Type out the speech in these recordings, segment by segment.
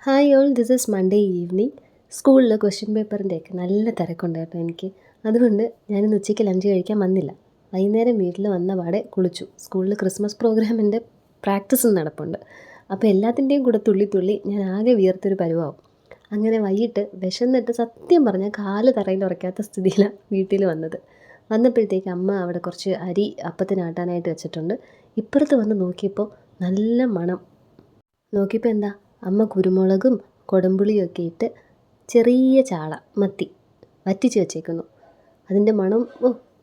Hi all, this is Monday evening. സ്കൂളിൽ question പേപ്പറിൻ്റെയൊക്കെ നല്ല തിരക്കുണ്ടായിരുന്നു എനിക്ക്. അതുകൊണ്ട് ഞാനിന്ന് ഉച്ചയ്ക്ക് ലഞ്ച് കഴിക്കാൻ വന്നില്ല. വൈകുന്നേരം വീട്ടിൽ വന്ന പാടെ കുളിച്ചു. സ്കൂളിൽ ക്രിസ്മസ് പ്രോഗ്രാമിൻ്റെ പ്രാക്ടീസും നടപ്പുണ്ട്. അപ്പോൾ എല്ലാത്തിൻ്റെയും കൂടെ തുള്ളി തുള്ളി ഞാൻ ആകെ വിയർത്തൊരു പരുവാവും. അങ്ങനെ വൈകിട്ട് വിശന്നിട്ട് സത്യം പറഞ്ഞാൽ കാല് തറയിൽ ഉറയ്ക്കാത്ത സ്ഥിതിയിലാണ് വീട്ടിൽ വന്നത്. വന്നപ്പോഴത്തേക്ക് അമ്മ അവിടെ കുറച്ച് അരി അപ്പത്തിനാട്ടാനായിട്ട് വെച്ചിട്ടുണ്ട്. ഇപ്പുറത്ത് വന്ന് നോക്കിയപ്പോൾ നല്ല മണം. നോക്കിയപ്പോൾ എന്താ, അമ്മ കുരുമുളകും കൊടംപുളിയൊക്കെ ഇട്ട് ചെറിയ ചാള മത്തി വറ്റിച്ച് വെച്ചേക്കുന്നു. അതിൻ്റെ മണം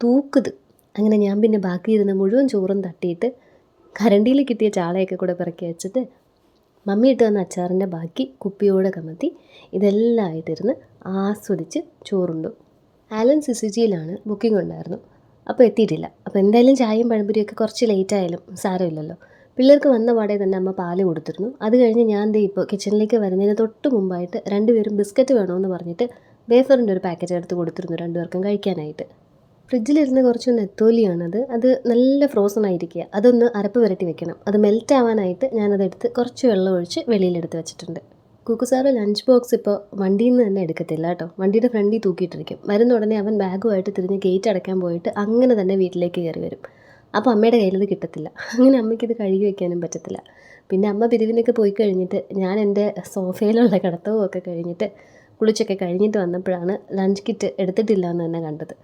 തൂക്കുത്. അങ്ങനെ ഞാൻ പിന്നെ ബാക്കിയിരുന്ന മുഴുവൻ ചോറും തട്ടിയിട്ട് കരണ്ടിയിൽ കിട്ടിയ ചാളയൊക്കെ കൂടെ പിറക്കി വെച്ചിട്ട് മമ്മി ഇട്ട് തന്ന അച്ചാറിൻ്റെ ബാക്കി കുപ്പിയോടെ കമത്തി ഇതെല്ലാം ആയിട്ടിരുന്ന് ആസ്വദിച്ച് ചോറുണ്ടു. ആലൻ സിസിജിയിലാണ്, ബുക്കിംഗ് ഉണ്ടായിരുന്നു. അപ്പോൾ എത്തിയിട്ടില്ല. അപ്പോൾ എന്തായാലും ചായയും പഴംപൊരിയൊക്കെ കുറച്ച് ലേറ്റ് ആയാലും സാരമില്ലല്ലോ. പിള്ളേർക്ക് വന്ന പാടെ തന്നെ അമ്മ പാല് കൊടുത്തിരുന്നു. അത് കഴിഞ്ഞ് ഞാൻ ദേ ഇപ്പോൾ കിച്ചണിലേക്ക് വരുന്നതിന് തൊട്ട് മുമ്പായിട്ട് രണ്ടുപേരും ബിസ്ക്കറ്റ് വേണമെന്ന് പറഞ്ഞിട്ട് വേഫറിൻ്റെ ഒരു പാക്കറ്റ് എടുത്ത് കൊടുത്തിരുന്നു രണ്ടുപേർക്കും കഴിക്കാനായിട്ട്. ഫ്രിഡ്ജിലിരുന്ന് കുറച്ച് നെത്തോലിയാണത്. അത് നല്ല ഫ്രോസൺ ആയിരിക്കുക. അതൊന്ന് അരപ്പ് പുരട്ടി വെക്കണം. അത് മെൽറ്റ് ആവാനായിട്ട് ഞാനതെടുത്ത് കുറച്ച് വെള്ളം ഒഴിച്ച് വെളിയിലെടുത്ത് വെച്ചിട്ടുണ്ട്. കുക്കുസാറ് ലഞ്ച് ബോക്സ് ഇപ്പോൾ വണ്ടിയിൽ നിന്ന് തന്നെ എടുക്കത്തില്ല കേട്ടോ. വണ്ടിയുടെ ഫ്രണ്ടിൽ തൂക്കിയിട്ടിരിക്കും. വരുന്ന ഉടനെ അവൻ ബാഗുമായിട്ട് തിരിഞ്ഞ് ഗേറ്റ് അടയ്ക്കാൻ പോയിട്ട് അങ്ങനെ തന്നെ വീട്ടിലേക്ക് കയറി വരും. അപ്പോൾ അമ്മയുടെ കയ്യിലത് കിട്ടത്തില്ല. അങ്ങനെ അമ്മയ്ക്കിത് കഴുകി വയ്ക്കാനും പറ്റത്തില്ല. പിന്നെ അമ്മ പിരിവിനൊക്കെ പോയി കഴിഞ്ഞിട്ട് ഞാൻ എൻ്റെ സോഫയിലുള്ള കിടത്തവും ഒക്കെ കഴിഞ്ഞിട്ട് കുളിച്ചൊക്കെ കഴിഞ്ഞിട്ട് വന്നപ്പോഴാണ് ലഞ്ച് കിറ്റ് എടുത്തിട്ടില്ല എന്ന് തന്നെ കണ്ടത്.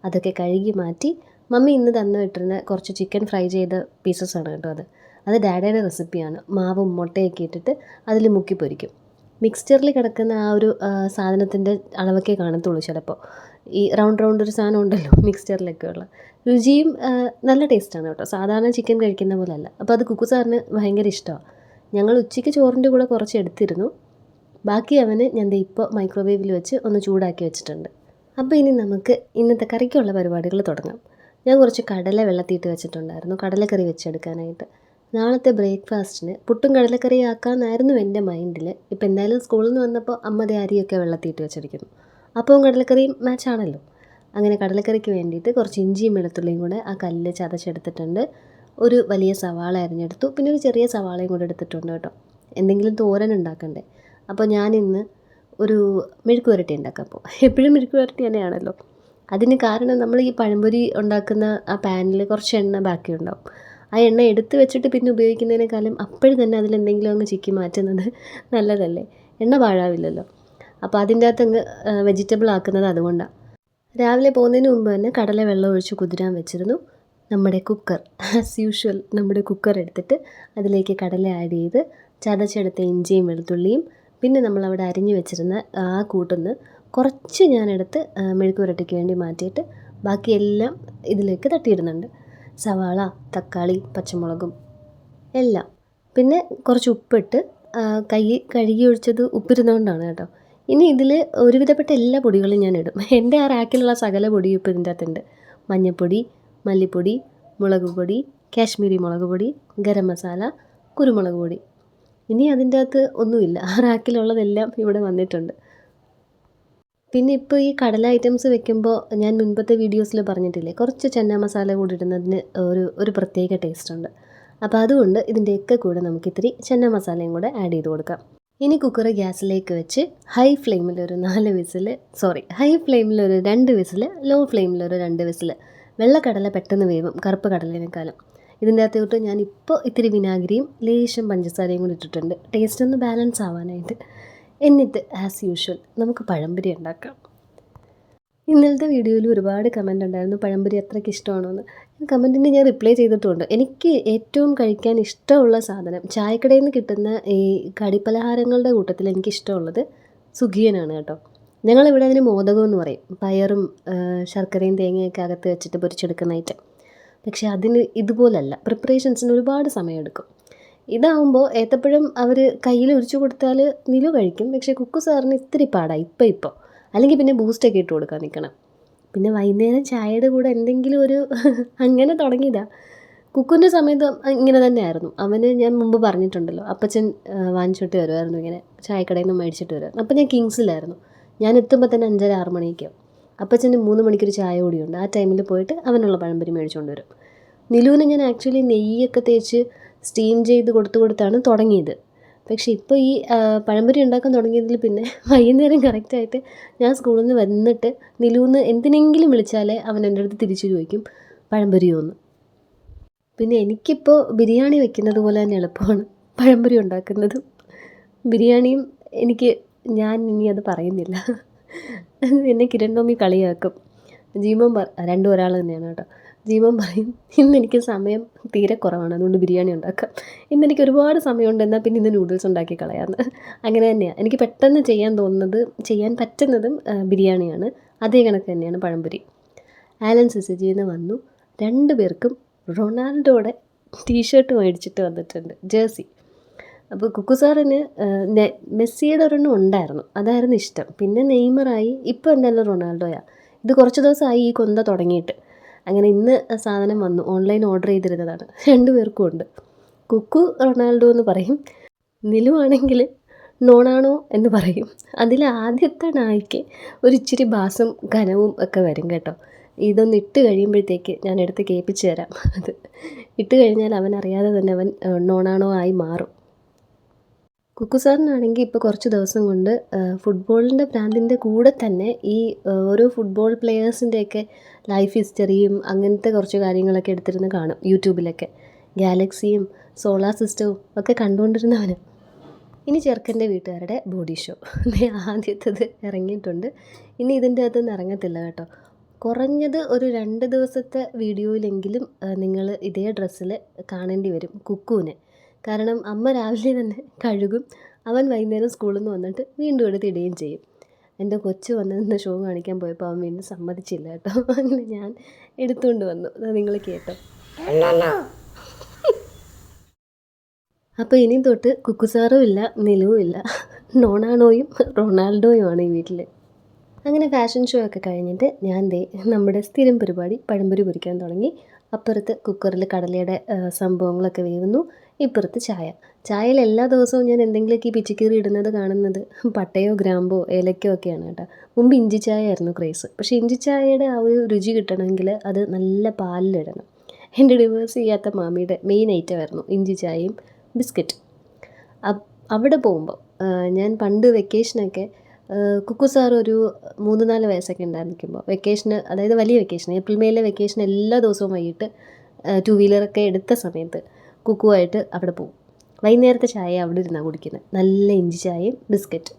അതൊക്കെ കഴുകി മാറ്റി മമ്മി ഇന്ന് തന്നു വിട്ടിരുന്ന കുറച്ച് ചിക്കൻ ഫ്രൈ ചെയ്ത പീസസാണ് കേട്ടോ അത് ഡാഡയുടെ റെസിപ്പിയാണ്. മാവും മുട്ടയൊക്കെ ഇട്ടിട്ട് അതിൽ മുക്കി പൊരിക്കും. മിക്സ്ചറിൽ കിടക്കുന്ന ആ ഒരു സാധനത്തിൻ്റെ അളവൊക്കെ കാണത്തുള്ളൂ ചിലപ്പോൾ. ഈ റൗണ്ട് ഒരു സാധനം ഉണ്ടല്ലോ മിക്സ്ചറിലൊക്കെ ഉള്ള. രുചിയും നല്ല ടേസ്റ്റാണ് കേട്ടോ. സാധാരണ ചിക്കൻ കഴിക്കുന്ന പോലെ അല്ല. അപ്പോൾ അത് കുക്കു സാറിന് ഭയങ്കര ഇഷ്ടമാണ്. ഞങ്ങൾ ഉച്ചയ്ക്ക് ചോറിൻ്റെ കൂടെ കുറച്ച് എടുത്തിരുന്നു. ബാക്കി അവന് ഞാൻ ഇപ്പോൾ മൈക്രോവേവിൽ വെച്ച് ഒന്ന് ചൂടാക്കി വെച്ചിട്ടുണ്ട്. അപ്പോൾ ഇനി നമുക്ക് ഇന്നത്തെ കറിക്കുള്ള പരിപാടികൾ തുടങ്ങാം. ഞാൻ കുറച്ച് കടല വെള്ളത്തിയിട്ട് വെച്ചിട്ടുണ്ടായിരുന്നു കടലക്കറി വെച്ചെടുക്കാനായിട്ട്. നാളത്തെ ബ്രേക്ക്ഫാസ്റ്റിന് പുട്ടും കടലക്കറി ആക്കാമെന്നായിരുന്നു എൻ്റെ മൈൻഡിൽ. ഇപ്പോൾ എന്തായാലും സ്കൂളിൽ നിന്ന് വന്നപ്പോൾ അമ്മ അരിയൊക്കെ വെള്ളത്തിയിട്ട് വെച്ചിരിക്കുന്നു. അപ്പവും കടലക്കറിയും മാച്ചാണല്ലോ. അങ്ങനെ കടലക്കറിക്ക് വേണ്ടിയിട്ട് കുറച്ച് ഇഞ്ചിയും വെളുത്തുള്ളിയും കൂടെ ആ കല്ലിൽ ചതച്ചെടുത്തിട്ടുണ്ട്. ഒരു വലിയ സവാള അരിഞ്ഞെടുത്തു. പിന്നെ ഒരു ചെറിയ സവാളയും കൂടെ എടുത്തിട്ടുണ്ട് കേട്ടോ. എന്തെങ്കിലും തോരൻ ഉണ്ടാക്കണ്ടേ. അപ്പോൾ ഞാനിന്ന് ഒരു മെഴുക്ക് പുരട്ടി ഉണ്ടാക്കാം. അപ്പോൾ എപ്പോഴും മെഴുക്ക് പുരട്ടി തന്നെയാണല്ലോ. അതിന് കാരണം നമ്മൾ ഈ പഴംപൊരി ഉണ്ടാക്കുന്ന ആ പാനിൽ കുറച്ച് എണ്ണ ബാക്കിയുണ്ടാവും. ആ എണ്ണ എടുത്ത് വെച്ചിട്ട് പിന്നെ ഉപയോഗിക്കുന്നതിനേക്കാളും അപ്പോഴും തന്നെ അതിലെന്തെങ്കിലും അങ്ങ് ചിക്കി മാറ്റുന്നത് നല്ലതല്ലേ. എണ്ണ പാഴാവില്ലല്ലോ. അപ്പോൾ അതിൻ്റെ അകത്ത് അങ്ങ് വെജിറ്റബിൾ ആക്കുന്നത് അതുകൊണ്ടാണ്. രാവിലെ പോകുന്നതിന് മുമ്പ് തന്നെ കടല വെള്ളം ഒഴിച്ച് കുതിരാൻ വെച്ചിരുന്നു. നമ്മുടെ കുക്കർ ആസ് യൂഷ്വൽ നമ്മുടെ കുക്കർ എടുത്തിട്ട് അതിലേക്ക് കടല ആഡ് ചെയ്ത് ചതച്ചെടുത്ത ഇഞ്ചിയും വെളുത്തുള്ളിയും പിന്നെ നമ്മളവിടെ അരിഞ്ഞു വെച്ചിരുന്ന ആ കൂട്ടുന്ന് കുറച്ച് ഞാനെടുത്ത് മെഴുക്ക് പുരട്ടിക്ക് വേണ്ടി മാറ്റിയിട്ട് ബാക്കിയെല്ലാം ഇതിലേക്ക് തട്ടിയിടുന്നുണ്ട്. സവാള, തക്കാളി, പച്ചമുളകും എല്ലാം. പിന്നെ കുറച്ച് ഉപ്പിട്ട് കൈ കഴുകി ഒഴിച്ചത് ഉപ്പിരുന്നതുകൊണ്ടാണ് കേട്ടോ. ഇനി ഇതിൽ ഒരുവിധപ്പെട്ട എല്ലാ പൊടികളും ഞാൻ ഇടും. എൻ്റെ ആ റാക്കിലുള്ള സകല പൊടിയും ഇപ്പോൾ ഇതിൻ്റെ അകത്തുണ്ട്. മഞ്ഞൾപ്പൊടി, മല്ലിപ്പൊടി, മുളക് പൊടി, കാശ്മീരി മുളക് പൊടി, ഗരം മസാല, കുരുമുളക് പൊടി. ഇനി അതിൻ്റെ അകത്ത് ഒന്നുമില്ല. ആ റാക്കിലുള്ളതെല്ലാം ഇവിടെ വന്നിട്ടുണ്ട്. പിന്നെ ഇപ്പോൾ ഈ കടല ഐറ്റംസ് വെക്കുമ്പോൾ ഞാൻ മുൻപത്തെ വീഡിയോസിൽ പറഞ്ഞിട്ടില്ലേ, കുറച്ച് ചന്ന മസാല കൂടി ഇടുന്നതിന് ഒരു പ്രത്യേക ടേസ്റ്റ് ഉണ്ട്. അപ്പോൾ അതുകൊണ്ട് ഇതിൻ്റെയൊക്കെ കൂടെ നമുക്കിത്തിരി ചന്ന മസാലയും കൂടെ ആഡ് ചെയ്ത് കൊടുക്കാം. ഇനി കുക്കർ ഗ്യാസിലേക്ക് വെച്ച് ഹൈ ഫ്ലെയിമിലൊരു 2 വിസിൽ, ലോ ഫ്ലെയിമിലൊരു 2 വിസിൽ. വെള്ളക്കടല പെട്ടെന്ന് വേവും കറുപ്പ് കടലിനേക്കാളും. ഇതിൻ്റെ അകത്തോട്ട് ഞാനിപ്പോൾ ഇത്തിരി വിനാഗിരിയും ലേശം പഞ്ചസാരയും കൂടി ഇട്ടിട്ടുണ്ട്, ടേസ്റ്റ് ഒന്ന് ബാലൻസ് ആവാനായിട്ട്. എന്നിട്ട് ആസ് യൂഷ്വൽ നമുക്ക് പഴംപൊരി ഉണ്ടാക്കാം. ഇന്നലത്തെ വീഡിയോയിൽ ഒരുപാട് കമൻ്റ് ഉണ്ടായിരുന്നു പഴംപൊരി അത്രയ്ക്ക് ഇഷ്ടമാണോ എന്ന്. കമൻറ്റിന് ഞാൻ റിപ്ലൈ ചെയ്തിട്ടുണ്ട്. എനിക്ക് ഏറ്റവും കഴിക്കാൻ ഇഷ്ടമുള്ള സാധനം ചായക്കടയിൽ നിന്ന് കിട്ടുന്ന ഈ കടിപ്പലഹാരങ്ങളുടെ കൂട്ടത്തിൽ എനിക്കിഷ്ടമുള്ളത് സുഖിയനാണ് കേട്ടോ. ഞങ്ങളിവിടെ അതിന് മോദകം എന്ന് പറയും. പയറും ശർക്കരയും തേങ്ങയൊക്കെ അകത്ത് വെച്ചിട്ട് പൊരിച്ചെടുക്കുന്ന ഐറ്റം. പക്ഷേ അതിന് ഇതുപോലല്ല, പ്രിപ്പറേഷൻസിന് ഒരുപാട് സമയമെടുക്കും. ഇതാവുമ്പോൾ ഏത്തപ്പഴം അവർ കയ്യിൽ ഒഴിച്ചു കൊടുത്താൽ നിലു കഴിക്കും. പക്ഷേ കുക്കു സാറിന് ഇത്തിരി പാടാണ് ഇപ്പോൾ. അല്ലെങ്കിൽ പിന്നെ ബൂസ്റ്റൊക്കെ ഇട്ട് കൊടുക്കാൻ നിൽക്കണം. പിന്നെ വൈകുന്നേരം ചായയുടെ കൂടെ എന്തെങ്കിലും ഒരു അങ്ങനെ തുടങ്ങിയതാണ്. കുക്കുവിൻ്റെ സമയത്ത് ഇങ്ങനെ തന്നെയായിരുന്നു. അവന് ഞാൻ മുമ്പ് പറഞ്ഞിട്ടുണ്ടല്ലോ, അപ്പച്ചൻ വാങ്ങിച്ചിട്ട് വരുമായിരുന്നു ഇങ്ങനെ ചായക്കടയിൽ നിന്ന് മേടിച്ചിട്ട് വരുമായിരുന്നു. അപ്പോൾ ഞാൻ കിങ്സിലായിരുന്നു. ഞാൻ എത്തുമ്പോൾ തന്നെ 5:30-6 മണിയൊക്കെയാവും. അപ്പച്ചന് 3 മണിക്കൊരു ചായ കൂടിയുണ്ട്. ആ ടൈമിൽ പോയിട്ട് അവനുള്ള പഴംപൊരി മേടിച്ചുകൊണ്ട് വരും. നിലുവിന് ഞാൻ ആക്ച്വലി നെയ്യൊക്കെ തേച്ച് സ്റ്റീം ചെയ്ത് കൊടുത്താണ് തുടങ്ങിയത്. പക്ഷേ ഇപ്പോൾ ഈ പഴംപൊരി ഉണ്ടാക്കാൻ തുടങ്ങിയതിൽ പിന്നെ വൈകുന്നേരം കറക്റ്റായിട്ട് ഞാൻ സ്കൂളിൽ നിന്ന് വന്നിട്ട് നിലൂന്ന് എന്തിനെങ്കിലും വിളിച്ചാലേ അവൻ എൻ്റെ അടുത്ത് തിരിച്ച് ചോദിക്കും പഴംപൊരിയോന്ന്. പിന്നെ എനിക്കിപ്പോൾ ബിരിയാണി വെക്കുന്നത് പോലെ തന്നെ എളുപ്പമാണ് പഴംപൊരി ഉണ്ടാക്കുന്നതും. ബിരിയാണിയും എനിക്ക് ഞാൻ ഇനി അത് പറയുന്നില്ല. എന്നെ കിരൺ ടോമി കളിയാക്കും. ജീമോൻ രണ്ടും ഒരാൾ തന്നെയാണ് കേട്ടോ. ജീമോൻ പറയും ഇന്നെനിക്ക് സമയം തീരെ കുറവാണ്, അതുകൊണ്ട് ബിരിയാണി ഉണ്ടാക്കാം. ഇന്നെനിക്ക് ഒരുപാട് സമയമുണ്ട്, എന്നാൽ പിന്നെ ഇന്ന് നൂഡിൽസ് ഉണ്ടാക്കി കളയാമെന്ന്. അങ്ങനെ തന്നെയാണ് എനിക്ക് പെട്ടെന്ന് ചെയ്യാൻ തോന്നുന്നത്, ചെയ്യാൻ പറ്റുന്നതും ബിരിയാണിയാണ്. അതേ കണക്ക് തന്നെയാണ് പഴംപൊരി. ആലൻ സിസിജിയിൽ നിന്ന് വന്നു. 2 പേർക്കും റൊണാൾഡോയുടെ ടീഷർട്ട് മേടിച്ചിട്ട് വന്നിട്ടുണ്ട്, ജേഴ്സി. അപ്പോൾ കുക്കു സാറിന് മെസ്സിയുടെ ഒരെണ്ണം ഉണ്ടായിരുന്നു, അതായിരുന്നു ഇഷ്ടം. പിന്നെ നെയ്മറായി, ഇപ്പോൾ എന്തായാലും റൊണാൾഡോയാണ്. ഇത് കുറച്ച് ദിവസമായി ഈ കൊന്ത തുടങ്ങിയിട്ട്. അങ്ങനെ ഇന്ന് സാധനം വന്നു, ഓൺലൈൻ ഓർഡർ ചെയ്തിരുന്നതാണ്. 2 പേർക്കും ഉണ്ട്. കുക്കു റൊണാൾഡോ എന്ന് പറയും, നിലു ആണെങ്കിൽ നോണാണോ എന്ന് പറയും. അതിൽ ആദ്യത്തെ നായ്ക്ക് ഒരു ഇച്ചിരി ബാസും ഘനവും ഒക്കെ വരും കേട്ടോ. ഇതൊന്ന് ഇട്ട് കഴിയുമ്പോഴത്തേക്ക് ഞാൻ എടുത്ത് കേൾപ്പിച്ച് തരാം. അത് ഇട്ട് കഴിഞ്ഞാൽ അവൻ അറിയാതെ തന്നെ അവൻ നോണാണോ ആയി മാറും. കുക്കു സാറിനാണെങ്കിൽ ഇപ്പോൾ കുറച്ച് ദിവസം കൊണ്ട് ഫുട്ബോളിൻ്റെ ഭ്രാന്തിൻ്റെ കൂടെ തന്നെ ഈ ഓരോ ഫുട്ബോൾ പ്ലെയേഴ്സിൻ്റെയൊക്കെ ലൈഫ് ഹിസ്റ്ററിയും അങ്ങനത്തെ കുറച്ച് കാര്യങ്ങളൊക്കെ എടുത്തിരുന്ന് കാണും യൂട്യൂബിലൊക്കെ. ഗാലക്സിയും സോളാർ സിസ്റ്റവും ഒക്കെ കണ്ടുകൊണ്ടിരുന്നവന്. ഇനി ചെറുക്കൻ്റെ വീട്ടുകാരുടെ ബോഡി ഷോ ആദ്യത്തേത് ഇറങ്ങിയിട്ടുണ്ട്. ഇനി ഇതിൻ്റെ അകത്തൊന്നും ഇറങ്ങത്തില്ല കേട്ടോ. കുറഞ്ഞത് ഒരു 2 ദിവസത്തെ വീഡിയോയിലെങ്കിലും നിങ്ങൾ ഇതേ ഡ്രസ്സിൽ കാണേണ്ടി വരും കുക്കുവിനെ. കാരണം അമ്മ രാവിലെ തന്നെ കഴുകും, അവൻ വൈകുന്നേരം സ്കൂളിൽ നിന്ന് വന്നിട്ട് വീണ്ടും എടുത്തിടുകയും ചെയ്യും. എൻ്റെ കൊച്ചു വന്നതിന് ഷോ കാണിക്കാൻ പോയപ്പോൾ അവൻ വീണ്ടും സമ്മതിച്ചില്ല കേട്ടോ. അങ്ങനെ ഞാൻ എടുത്തുകൊണ്ട് വന്നു, അത് നിങ്ങൾ കേട്ടോ. അപ്പോൾ ഇനി തൊട്ട് കുക്കുസാറും ഇല്ല, നിലുവും ഇല്ല, നോണാണോയും റൊണാൾഡോയുമാണ് ഈ വീട്ടിൽ. അങ്ങനെ ഫാഷൻ ഷോ ഒക്കെ കഴിഞ്ഞിട്ട് ഞാൻ നമ്മുടെ സ്ഥിരം പരിപാടി പഴംപൊരി പൊരിക്കാൻ തുടങ്ങി. അപ്പുറത്ത് കുക്കറിൽ കടലയുടെ സംഭവങ്ങളൊക്കെ വേവുന്നു, ഇപ്പുറത്ത് ചായയിൽ എല്ലാ ദിവസവും ഞാൻ എന്തെങ്കിലുമൊക്കെ ഈ പിച്ചിക്കീറി ഇടുന്നത് കാണുന്നത് പട്ടയോ ഗ്രാമ്പോ ഏലക്കോ ഒക്കെയാണ് കേട്ടോ. മുമ്പ് ഇഞ്ചി ചായ ആയിരുന്നു ക്രേസ്. പക്ഷേ ഇഞ്ചി ചായയുടെ ആ ഒരു രുചി കിട്ടണമെങ്കിൽ അത് നല്ല പാലിലിടണം. എൻ്റെ ഡിവേഴ്സ് ചെയ്യാത്ത മാമിയുടെ മെയിൻ ഐറ്റമായിരുന്നു ഇഞ്ചി ചായയും ബിസ്ക്കറ്റ്. അവിടെ പോകുമ്പോൾ ഞാൻ പണ്ട് വെക്കേഷനൊക്കെ കുക്കു സാർ ഒരു 3-4 വയസ്സൊക്കെ ഉണ്ടായിരിക്കുമ്പോൾ വെക്കേഷന്, അതായത് വലിയ വെക്കേഷൻ, ഏപ്രിൽ മെയിലെ വെക്കേഷൻ എല്ലാ ദിവസവും വൈകിട്ട് 2 വീലറൊക്കെ എടുത്ത സമയത്ത് കുക്കുവായിട്ട് അവിടെ പോകും. വൈകുന്നേരത്തെ ചായ അവിടെ ഇരുന്നാണ് കുടിക്കുന്നത്, നല്ല ഇഞ്ചി ചായയും ബിസ്ക്കറ്റ്.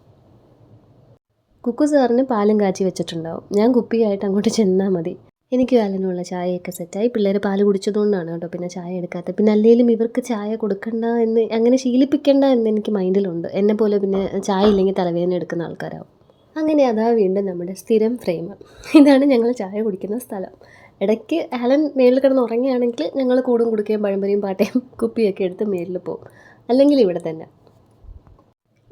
കുക്കു സാറിന് പാലും കാച്ചി വെച്ചിട്ടുണ്ടാവും, ഞാൻ കുപ്പിയായിട്ട് അങ്ങോട്ട് ചെന്നാൽ മതി. എനിക്ക് കാലനുള്ള ചായയൊക്കെ സെറ്റായി. പിള്ളേർ പാല് കുടിച്ചതുകൊണ്ടാണ് കേട്ടോ പിന്നെ ചായ എടുക്കാത്തത്. പിന്നെ അല്ലെങ്കിലും ഇവർക്ക് ചായ കൊടുക്കണ്ട എന്ന്, അങ്ങനെ ശീലിപ്പിക്കേണ്ട എന്ന് എനിക്ക് മൈൻഡിലുണ്ട്. എന്നെപ്പോലെ പിന്നെ ചായ ഇല്ലെങ്കിൽ തലവേദന എടുക്കുന്ന ആൾക്കാരാവും. അങ്ങനെ അതാ വീണ്ടും നമ്മുടെ സ്ഥിരം ഫ്രെയിം. ഇതാണ് ഞങ്ങൾ ചായ കുടിക്കുന്ന സ്ഥലം. ഇടയ്ക്ക് ആലൻ മേളിൽ കിടന്ന് ഉറങ്ങുകയാണെങ്കിൽ ഞങ്ങൾ കൂടും കുടിക്കുകയും പഴംപൊരിയും പാട്ടയും കുപ്പിയൊക്കെ എടുത്ത് മേളിൽ പോകും, അല്ലെങ്കിൽ ഇവിടെ തന്നെ.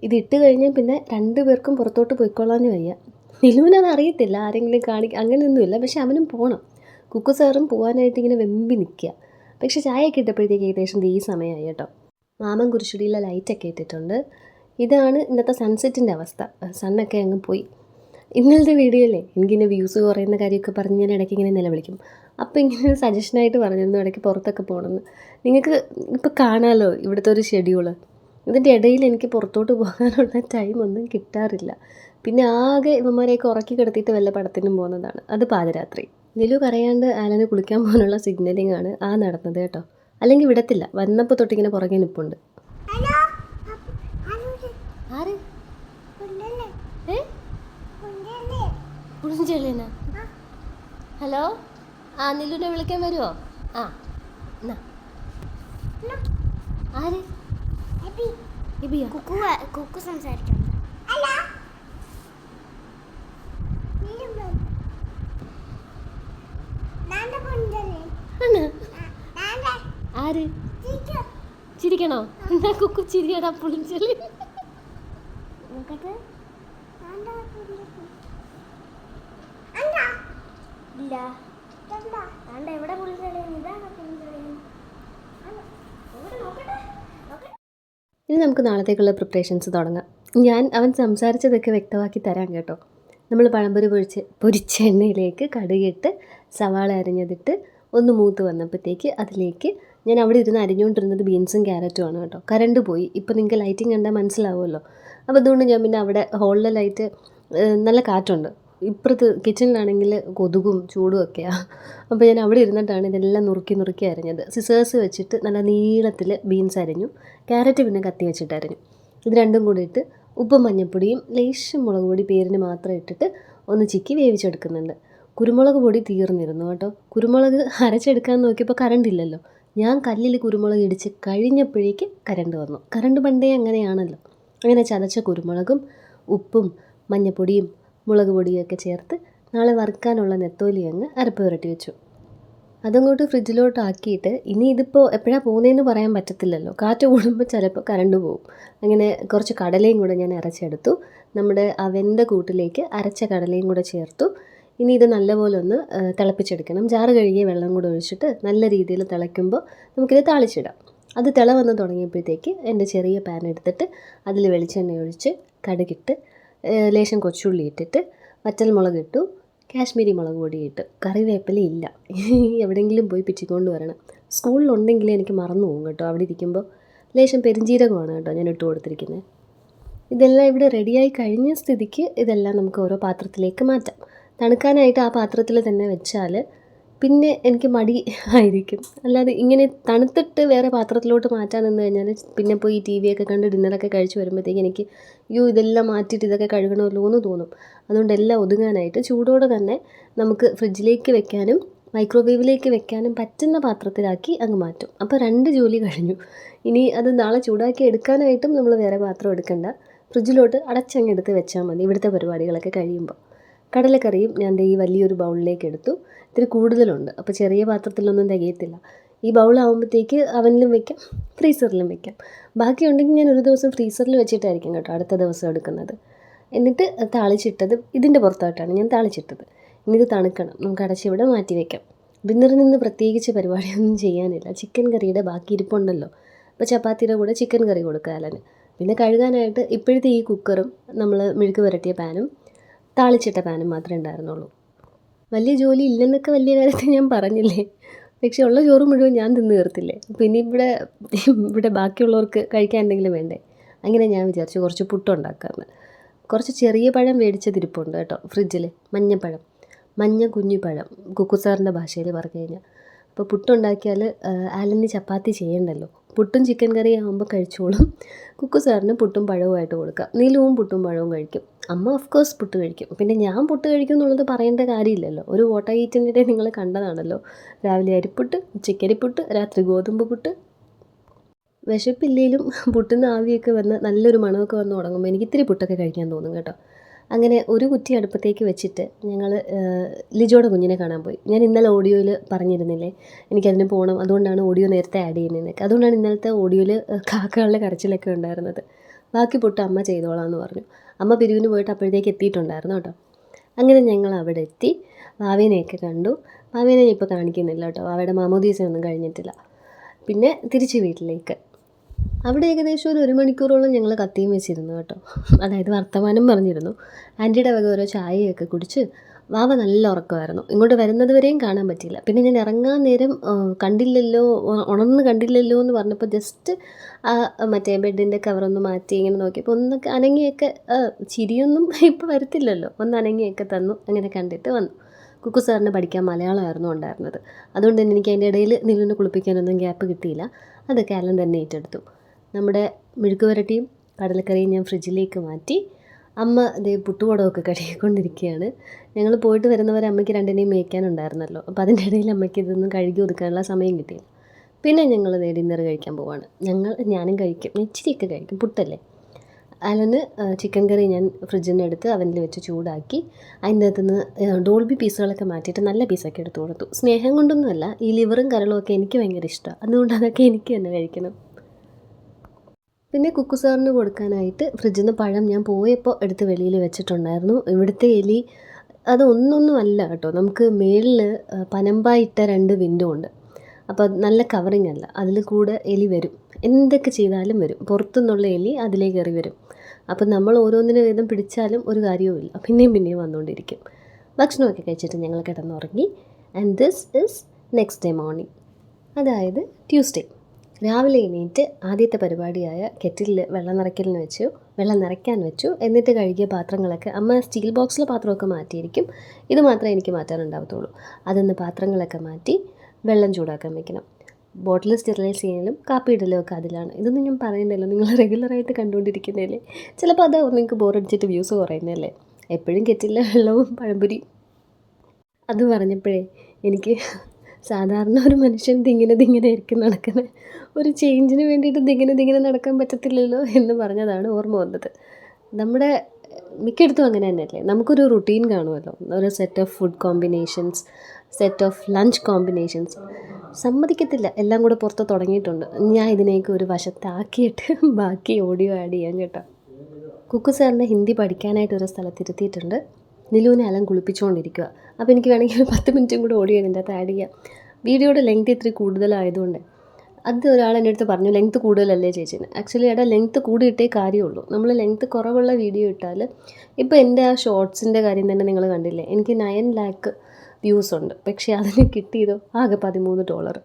ഇതിട്ട് കഴിഞ്ഞാൽ പിന്നെ 2 പേർക്കും പുറത്തോട്ട് പോയിക്കൊള്ളാന്ന് വയ്യ. നിലുവിനത് അറിയത്തില്ല, ആരെങ്കിലും അങ്ങനെയൊന്നുമില്ല. പക്ഷെ അവനും പോകണം. കുക്കു സാറും പോകാനായിട്ട് ഇങ്ങനെ വെമ്പി നിൽക്കുക. പക്ഷെ ചായയൊക്കെ ഇട്ടപ്പോഴത്തേക്ക് ഏകദേശം ഈ സമയമായി കേട്ടോ. മാമൻ കുരിശുടിയിലെ ലൈറ്റൊക്കെ ഇട്ടിട്ടുണ്ട്. ഇതാണ് ഇന്നത്തെ സൺസെറ്റിൻ്റെ അവസ്ഥ. സണ്ണൊക്കെ അങ്ങ് പോയി. ഇന്നലത്തെ വീഡിയോയിലെ എനിക്കിങ്ങനെ വ്യൂസ് കുറയുന്ന കാര്യമൊക്കെ പറഞ്ഞ് ഞാൻ ഇടയ്ക്ക് ഇങ്ങനെ നിലവിളിക്കും. അപ്പോൾ ഇങ്ങനെ സജഷനായിട്ട് പറഞ്ഞിരുന്നു ഇടയ്ക്ക് പുറത്തൊക്കെ പോകണമെന്ന്. നിങ്ങൾക്ക് ഇപ്പോൾ കാണാമല്ലോ ഇവിടുത്തെ ഒരു ഷെഡ്യൂള്. ഇതിൻ്റെ ഇടയിൽ എനിക്ക് പുറത്തോട്ട് പോകാനുള്ള ടൈമൊന്നും കിട്ടാറില്ല. പിന്നെ ആകെ ഇവന്മാരെയൊക്കെ ഉറക്കി കിടത്തിയിട്ട് വല്ല പടത്തിനും പോകുന്നതാണ്, അത് പാതിരാത്രി. നിലു കരയാണ്ട് ആലന് കുളിക്കാൻ പോകാനുള്ള സിഗ്നലിംഗ് ആണ് ആ നടന്നത് കേട്ടോ. അല്ലെങ്കിൽ വിടത്തില്ല, വന്നപ്പോൾ തൊട്ടിങ്ങനെ പുറകെ നിൽപ്പുണ്ട്. ഹലോ, ആ നിലുവിനെ വിളിക്കാൻ വരുമോ? ആ ആര്? കുക്കു സംസാരിക്കണം. ആര് ചിരിക്കണോ? എന്നാ കുക്കു ചിരിയടാ പുളിഞ്ചൊല്ലി. എവിടെ ഇനി നമുക്ക് നാളത്തേക്കുള്ള പ്രിപ്പറേഷൻസ് തുടങ്ങാം. അവൻ സംസാരിച്ചതൊക്കെ വ്യക്തമാക്കി തരാം കേട്ടോ. നമ്മൾ പഴംപൊരി പൊരിച്ച എണ്ണയിലേക്ക് കടുകിട്ട് സവാള അരിഞ്ഞതിട്ട് ഒന്ന് മൂത്ത് വന്നപ്പോഴത്തേക്ക് അതിലേക്ക് ഞാൻ അവിടെ ഇരുന്ന് അരിഞ്ഞുകൊണ്ടിരുന്നത് ബീൻസും ക്യാരറ്റും ആണ് കേട്ടോ. കറണ്ട് പോയി. ഇപ്പോൾ നിങ്ങൾക്ക് ലൈറ്റിംഗ് കണ്ടാൽ മനസ്സിലാവുമല്ലോ. അപ്പോൾ അതുകൊണ്ട് ഞാൻ പിന്നെ അവിടെ ഹോളിലെ ലൈറ്റ് നല്ല കാറ്റുണ്ട്. ഇപ്പുറത്ത് കിച്ചണിലാണെങ്കിൽ കൊതുകും ചൂടും ഒക്കെയാണ്. അപ്പോൾ ഞാൻ അവിടെ ഇരുന്നിട്ടാണ് ഇതെല്ലാം നുറുക്കി നുറുക്കി അരിഞ്ഞത്. സിസേഴ്സ് വെച്ചിട്ട് നല്ല നീളത്തിൽ ബീൻസ് അരിഞ്ഞു. ക്യാരറ്റ് പിന്നെ കത്തി വെച്ചിട്ട് അരിഞ്ഞു. ഇത് രണ്ടും കൂടി ഇട്ട് ഉപ്പും മഞ്ഞൾപ്പൊടിയും ലേശം മുളക് പൊടി പേരിന് മാത്രം ഇട്ടിട്ട് ഒന്ന് ചിക്കി വേവിച്ചെടുക്കുന്നുണ്ട്. കുരുമുളക് പൊടി തീർന്നിരുന്നു കേട്ടോ. കുരുമുളക് അരച്ചെടുക്കാൻ നോക്കിയപ്പോൾ കറണ്ട് ഇല്ലല്ലോ. ഞാൻ കല്ലിൽ കുരുമുളക് ഇടിച്ച് കഴിഞ്ഞപ്പോഴേക്ക് കറണ്ട് വന്നു. കറണ്ട് പണ്ടേ അങ്ങനെയാണല്ലോ. അങ്ങനെ ചതച്ച കുരുമുളകും ഉപ്പും മഞ്ഞൾപ്പൊടിയും മുളക് പൊടിയൊക്കെ ചേർത്ത് നാളെ വറുക്കാനുള്ള നെത്തോലി അങ്ങ് അരപ്പ് പുരട്ടി വെച്ചു. അതങ്ങോട്ട് ഫ്രിഡ്ജിലോട്ട് ആക്കിയിട്ട് ഇനി ഇതിപ്പോൾ എപ്പോഴാണ് പോകുന്നതെന്ന് പറയാൻ പറ്റത്തില്ലല്ലോ. കാറ്റ് കൂടുമ്പോൾ ചിലപ്പോൾ കറണ്ട് പോകും. അങ്ങനെ കുറച്ച് കടലയും കൂടെ ഞാൻ അരച്ചെടുത്തു. നമ്മുടെ ആ വെന്ത കൂട്ടിലേക്ക് അരച്ച കടലയും കൂടെ ചേർത്തു. ഇനി ഇത് നല്ലപോലെ ഒന്ന് തിളപ്പിച്ചെടുക്കണം. ജാറ് കഴുകിയ വെള്ളം കൂടെ ഒഴിച്ചിട്ട് നല്ല രീതിയിൽ തിളയ്ക്കുമ്പോൾ നമുക്കിത് താളിച്ചിടാം. അത് തിള വന്ന് തുടങ്ങിയപ്പോഴത്തേക്ക് എൻ്റെ ചെറിയ പാൻ എടുത്തിട്ട് അതിൽ വെളിച്ചെണ്ണ ഒഴിച്ച് കടുകിട്ട് ലേശം കൊച്ചുള്ളി ഇട്ടിട്ട് വറ്റൽമുളക് ഇട്ടു, കാശ്മീരി മുളക് പൊടി ഇട്ട്. കറിവേപ്പില ഇല്ല, എവിടെയെങ്കിലും പോയി പിച്ചിക്കൊണ്ട് വരണം. സ്കൂളിലുണ്ടെങ്കിൽ എനിക്ക് മറന്നു പോകും കേട്ടോ. അവിടെ ഇരിക്കുമ്പോൾ ലേശം പെരിഞ്ജീരകമാണ് കേട്ടോ ഞാൻ ഇട്ട് കൊടുത്തിരിക്കുന്നത്. ഇതെല്ലാം ഇവിടെ റെഡിയായി കഴിഞ്ഞ സ്ഥിതിക്ക് ഇതെല്ലാം നമുക്ക് ഓരോ പാത്രത്തിലേക്ക് മാറ്റാം. തണുക്കാനായിട്ട് ആ പാത്രത്തിൽ തന്നെ വെച്ചാൽ പിന്നെ എനിക്ക് മടി ആയിരിക്കും. അല്ലാതെ ഇങ്ങനെ തണുത്തിട്ട് വേറെ പാത്രത്തിലോട്ട് മാറ്റാൻ നിന്ന് കഴിഞ്ഞാൽ പിന്നെ പോയി ടി വിയൊക്കെ കണ്ട് ഡിന്നറൊക്കെ കഴിച്ച് വരുമ്പോഴത്തേക്ക് എനിക്ക് ഇതെല്ലാം മാറ്റിയിട്ട് ഇതൊക്കെ കഴുകണമല്ലോ എന്ന് തോന്നും. അതുകൊണ്ട് എല്ലാം ഒതുങ്ങാനായിട്ട് ചൂടോടെ തന്നെ നമുക്ക് ഫ്രിഡ്ജിലേക്ക് വെക്കാനും മൈക്രോവേവിലേക്ക് വെക്കാനും പറ്റുന്ന പാത്രത്തിലാക്കി അങ്ങ് മാറ്റും. അപ്പോൾ 2 ജോലി കഴിഞ്ഞു. ഇനി അത് നാളെ ചൂടാക്കി എടുക്കാനായിട്ടും നമ്മൾ വേറെ പാത്രം എടുക്കണ്ട. ഫ്രിഡ്ജിലോട്ട് അടച്ചങ്ങെടുത്ത് വെച്ചാൽ മതി ഇവിടുത്തെ പരിപാടികളൊക്കെ കഴിയുമ്പോൾ. കടലക്കറിയും ഞാൻ ഈ വലിയൊരു ബൗളിലേക്ക് എടുത്തു. ഇത്തിരി കൂടുതലുണ്ട്, അപ്പോൾ ചെറിയ പാത്രത്തിലൊന്നും തികയത്തില്ല. ഈ ബൗളാകുമ്പോഴത്തേക്ക് അവനിലും വെക്കാം, ഫ്രീസറിലും വെക്കാം. ബാക്കിയുണ്ടെങ്കിൽ ഞാൻ ഒരു ദിവസം ഫ്രീസറിൽ വെച്ചിട്ടായിരിക്കും കേട്ടോ അടുത്ത ദിവസം എടുക്കുന്നത്. എന്നിട്ട് താളിച്ചിട്ടത് ഇതിൻ്റെ പുറത്തോട്ടാണ് ഞാൻ താളിച്ചിട്ടത്. ഇനി ഇത് തണുക്കണം, നമുക്ക് അടച്ചിവിടെ മാറ്റി വയ്ക്കാം. ഡിന്നറിൽ നിന്ന് പ്രത്യേകിച്ച് പരിപാടിയൊന്നും ചെയ്യാനില്ല. ചിക്കൻ കറിയുടെ ബാക്കി ഇരിപ്പുണ്ടല്ലോ. അപ്പോൾ ചപ്പാത്തിയുടെ കൂടെ ചിക്കൻ കറി കൊടുക്കുക അലന്. പിന്നെ കഴുകാനായിട്ട് ഇപ്പോഴത്തെ ഈ കുക്കറും നമ്മൾ മെഴുക്ക് പുരട്ടിയ പാനും താളിച്ചിട്ട പാനും മാത്രമേ ഉണ്ടായിരുന്നുള്ളൂ. വലിയ ജോലി ഇല്ലെന്നൊക്കെ വലിയ കാര്യത്തിൽ ഞാൻ പറഞ്ഞില്ലേ. പക്ഷേ ഉള്ള ചോറ് മുഴുവൻ ഞാൻ തിന്ന് തീർത്തില്ലേ. പിന്നെ ഇവിടെ ബാക്കിയുള്ളവർക്ക് കഴിക്കാൻ എന്തെങ്കിലും വേണ്ടേ. അങ്ങനെ ഞാൻ വിചാരിച്ചു കുറച്ച് പുട്ടുണ്ടാക്കാമെന്ന്. കുറച്ച് ചെറിയ പഴം മേടിച്ചതിരിപ്പുണ്ട് കേട്ടോ ഫ്രിഡ്ജിൽ. മഞ്ഞപ്പഴം, മഞ്ഞ കുഞ്ഞിപ്പഴം, കുക്കു സാറിൻ്റെ ഭാഷയിൽ പറഞ്ഞു കഴിഞ്ഞാൽ. അപ്പോൾ പുട്ടുണ്ടാക്കിയാൽ ആലന് ചപ്പാത്തി ചെയ്യണ്ടല്ലോ. പുട്ടും ചിക്കൻ കറിയും ആകുമ്പോൾ കഴിച്ചോളും. കുക്കു സാറിന് പുട്ടും പഴവുമായിട്ട് കൊടുക്കുക. നീലുവും പുട്ടും പഴവും കഴിക്കും. അമ്മ ഓഫ് കോഴ്സ് പുട്ട് കഴിക്കും. പിന്നെ ഞാൻ പുട്ട് കഴിക്കും എന്നുള്ളത് പറയേണ്ട കാര്യമില്ലല്ലോ. ഒരു വോട്ട ഈറ്റിൻ്റെ നിങ്ങൾ കണ്ടതാണല്ലോ. രാവിലെ അരിപ്പുട്ട്, ഉച്ചയ്ക്ക് അരിപ്പുട്ട്, രാത്രി ഗോതമ്പ് പുട്ട്. വിശപ്പില്ലെങ്കിലും പുട്ടുന്ന ആവിയൊക്കെ വന്ന് നല്ലൊരു മണമൊക്കെ വന്ന് തുടങ്ങുമ്പോൾ എനിക്ക് ഇത്തിരി പുട്ടൊക്കെ കഴിക്കാൻ തോന്നും കേട്ടോ. അങ്ങനെ ഒരു കുറ്റി അടുപ്പത്തേക്ക് വെച്ചിട്ട് ഞങ്ങൾ ലിജോയുടെ കുഞ്ഞിനെ കാണാൻ പോയി. ഞാൻ ഇന്നലെ ഓഡിയോയിൽ പറഞ്ഞിരുന്നില്ലേ എനിക്കതിന് പോകണം, അതുകൊണ്ടാണ് ഓഡിയോ നേരത്തെ ആഡ് ചെയ്യുന്നതെന്നൊക്കെ. അതുകൊണ്ടാണ് ഇന്നലത്തെ ഓഡിയോയിൽ കാക്കകളുടെ കരച്ചിലൊക്കെ ഉണ്ടായിരുന്നത്. ബാക്കി പുട്ട് അമ്മ ചെയ്തോളാം എന്ന് പറഞ്ഞു. അമ്മ പിരിവിന് പോയിട്ട് അപ്പോഴത്തേക്ക് എത്തിയിട്ടുണ്ടായിരുന്നു കേട്ടോ. അങ്ങനെ ഞങ്ങൾ അവിടെ എത്തി. വാവേനെയൊക്കെ കണ്ടു. വാവേനെ ഇപ്പോൾ കാണിക്കുന്നില്ല കേട്ടോ, വാവയുടെ മാമോദീസയൊന്നും കഴിഞ്ഞിട്ടില്ല. പിന്നെ തിരിച്ച് വീട്ടിലേക്ക്. അവിടെ ഏകദേശം ഒരു 1 മണിക്കൂറോളം ഞങ്ങൾ കത്തിയും വെച്ചിരുന്നു കേട്ടോ. അതായത് വർത്തമാനം പറഞ്ഞിരുന്നു. ആൻറ്റിയുടെ വക ഓരോ ചായയൊക്കെ കുടിച്ച് വാവ നല്ല ഉറക്കമായിരുന്നു. ഇങ്ങോട്ട് വരുന്നത് വരെയും കാണാൻ പറ്റിയില്ല. പിന്നെ ഞാൻ ഇറങ്ങാൻ നേരം കണ്ടില്ലല്ലോ, ഉണർന്ന് കണ്ടില്ലല്ലോ എന്ന് പറഞ്ഞപ്പോൾ ജസ്റ്റ് ആ മറ്റേ ബെഡിൻ്റെ കവറൊന്ന് മാറ്റി ഇങ്ങനെ നോക്കിയപ്പോൾ ഒന്നൊക്കെ അനങ്ങിയൊക്കെ, ചിരിയൊന്നും ഇപ്പോൾ വരത്തില്ലല്ലോ, ഒന്ന് അനങ്ങിയൊക്കെ തന്നു. അങ്ങനെ കണ്ടിട്ട് വന്നു. കുക്കു സാറിന് പഠിക്കാൻ മലയാളമായിരുന്നു ഉണ്ടായിരുന്നത്. അതുകൊണ്ട് തന്നെ എനിക്ക് അതിൻ്റെ ഇടയിൽ നിലുവിനെ കുളിപ്പിക്കാനൊന്നും ഗ്യാപ്പ് കിട്ടിയില്ല. അതൊക്കെ അലൻ തന്നെ ഏറ്റെടുത്തു. നമ്മുടെ മെഴുക്ക് പുരട്ടിയും കടലക്കറിയും ഞാൻ ഫ്രിഡ്ജിലേക്ക് മാറ്റി. അമ്മ ദേ പുട്ടുകുടമൊക്കെ കഴുകിക്കൊണ്ടിരിക്കുകയാണ്. ഞങ്ങൾ പോയിട്ട് വരുന്നവരെ അമ്മയ്ക്ക് 2നെയും മേയ്ക്കാനുണ്ടായിരുന്നല്ലോ. അപ്പോൾ അതിൻ്റെ ഇടയിൽ അമ്മയ്ക്ക് ഇതൊന്നും കഴുകി ഒതുക്കാനുള്ള സമയം കിട്ടിയില്ല. പിന്നെ ഞങ്ങൾ ഡിന്നർ കഴിക്കാൻ പോവാണ്. ഞാനും കഴിക്കും, ഇച്ചിരിയൊക്കെ കഴിക്കും, പുട്ടല്ലേ. അലന് ചിക്കൻ കറി ഞാൻ ഫ്രിഡ്ജിൽ നിന്ന് എടുത്ത് അവനിൽ വെച്ച് ചൂടാക്കി അതിൻ്റെ അകത്തുനിന്ന് ഡോൾബി പീസുകളൊക്കെ മാറ്റിയിട്ട് നല്ല പീസൊക്കെ എടുത്ത് കൊടുത്തു. സ്നേഹം കൊണ്ടൊന്നുമല്ല, ഈ ലിവറും കരളും ഒക്കെ എനിക്ക് ഭയങ്കര ഇഷ്ടമാണ്. അതുകൊണ്ട് അതൊക്കെ എനിക്ക് തന്നെ കഴിക്കണം. പിന്നെ കുക്കു സാറിന് കൊടുക്കാനായിട്ട് ഫ്രിഡ്ജിൽ നിന്ന് പഴം ഞാൻ പോയപ്പോൾ എടുത്ത് വെളിയിൽ വെച്ചിട്ടുണ്ടായിരുന്നു. ഇവിടുത്തെ എലി അത് ഒന്നൊന്നും അല്ല കേട്ടോ. നമുക്ക് മേളിൽ പനമ്പായിട്ട 2 വിൻഡോ ഉണ്ട്. അപ്പോൾ നല്ല കവറിങ് അല്ല, അതിൽ കൂടെ എലി വരും. എന്തൊക്കെ ചെയ്താലും വരും. പുറത്തുനിന്നുള്ള എലി അതിലേക്ക് കയറി വരും. അപ്പം നമ്മൾ ഓരോന്നിനെ വീതം പിടിച്ചാലും ഒരു കാര്യവുമില്ല, പിന്നെയും വന്നുകൊണ്ടിരിക്കും. ഭക്ഷണമൊക്കെ കഴിച്ചിട്ട് ഞങ്ങൾ കിടന്നുറങ്ങി. And this is next day morning. അതായത് ട്യൂസ്ഡേ രാവിലെ എണീറ്റ് ആദ്യത്തെ പരിപാടിയായ കെറ്റിലിൽ വെള്ളം നിറയ്ക്കാൻ വെച്ചു. എന്നിട്ട് കഴുകിയ പാത്രങ്ങളൊക്കെ അമ്മ സ്റ്റീൽ ബോക്സിലെ പാത്രമൊക്കെ മാറ്റിയിരിക്കും. ഇത് മാത്രമേ എനിക്ക് മാറ്റാനുണ്ടാവത്തുള്ളൂ. അതിന്ന് പാത്രങ്ങളൊക്കെ മാറ്റി വെള്ളം ചൂടാക്കാൻ വെക്കണം. ബോട്ടിൽ സ്റ്റെറിലൈസ് ചെയ്യലും കാപ്പി ഇടലും ഒക്കെ അതിലാണ്. ഇതൊന്നും ഞാൻ പറയണ്ടല്ലോ, നിങ്ങൾ റെഗുലറായിട്ട് കണ്ടുകൊണ്ടിരിക്കുന്നതല്ലേ. ചിലപ്പോൾ അത് നിങ്ങൾക്ക് ബോറടിച്ചിട്ട് വ്യൂസ് കുറയുന്നതല്ലേ. എപ്പോഴും കെറ്റിലെ വെള്ളവും പഴംപൊരി. അത് പറഞ്ഞപ്പോഴേ എനിക്ക് സാധാരണ ഒരു മനുഷ്യൻ ദിങ്ങനെ ആയിരിക്കും നടക്കുന്നത്, ഒരു ചേഞ്ചിന് വേണ്ടിയിട്ട് ദിങ്ങനെ നടക്കാൻ പറ്റത്തില്ലല്ലോ എന്ന് പറഞ്ഞതാണ് ഓർമ്മ വന്നത്. നമ്മുടെ മിക്കയിടത്തും അങ്ങനെ തന്നെയല്ലേ, നമുക്കൊരു റുട്ടീൻ കാണുമല്ലോ, ഒരു set of food combinations, set of lunch combinations. സമ്മതിക്കത്തില്ല, എല്ലാം കൂടെ പുറത്ത് തുടങ്ങിയിട്ടുണ്ട്. ഞാൻ ഇതിനെയൊക്കെ ഒരു വശത്താക്കിയിട്ട് ബാക്കി ഓഡിയോ ആഡ് ചെയ്യാം കേട്ടോ. കുക്കു സാറിനെ ഹിന്ദി പഠിക്കാനായിട്ട് ഒരു സ്ഥലത്തിരുത്തിയിട്ടുണ്ട്. നിലുവിനെ അലം കുളിപ്പിച്ചുകൊണ്ടിരിക്കുക. അപ്പോൾ എനിക്ക് വേണമെങ്കിൽ 10 മിനിറ്റും കൂടെ ഓഡിയോ ഇതിൻ്റെ അകത്ത് ആഡ് ചെയ്യാം. വീഡിയോയുടെ ലെങ്ത് ഇത്തിരി കൂടുതലായതുകൊണ്ട് അത് ഒരാൾ എൻ്റെ അടുത്ത് പറഞ്ഞു, ലെങ്ത്ത് കൂടുതലല്ലേ ചേച്ചിന്. ആക്ച്വലി ലെങ്ത്ത് കൂടിയിട്ടേ കാര്യമുള്ളൂ. നമ്മൾ ലെങ്ത്ത് കുറവുള്ള വീഡിയോ ഇട്ടാൽ, ഇപ്പോൾ എൻ്റെ ആ ഷോർട്സിൻ്റെ കാര്യം തന്നെ നിങ്ങൾ കണ്ടില്ലേ, എനിക്ക് 9 lakh വ്യൂസ് ഉണ്ട്. പക്ഷേ അതിന് കിട്ടിയതോ ആകെ $13.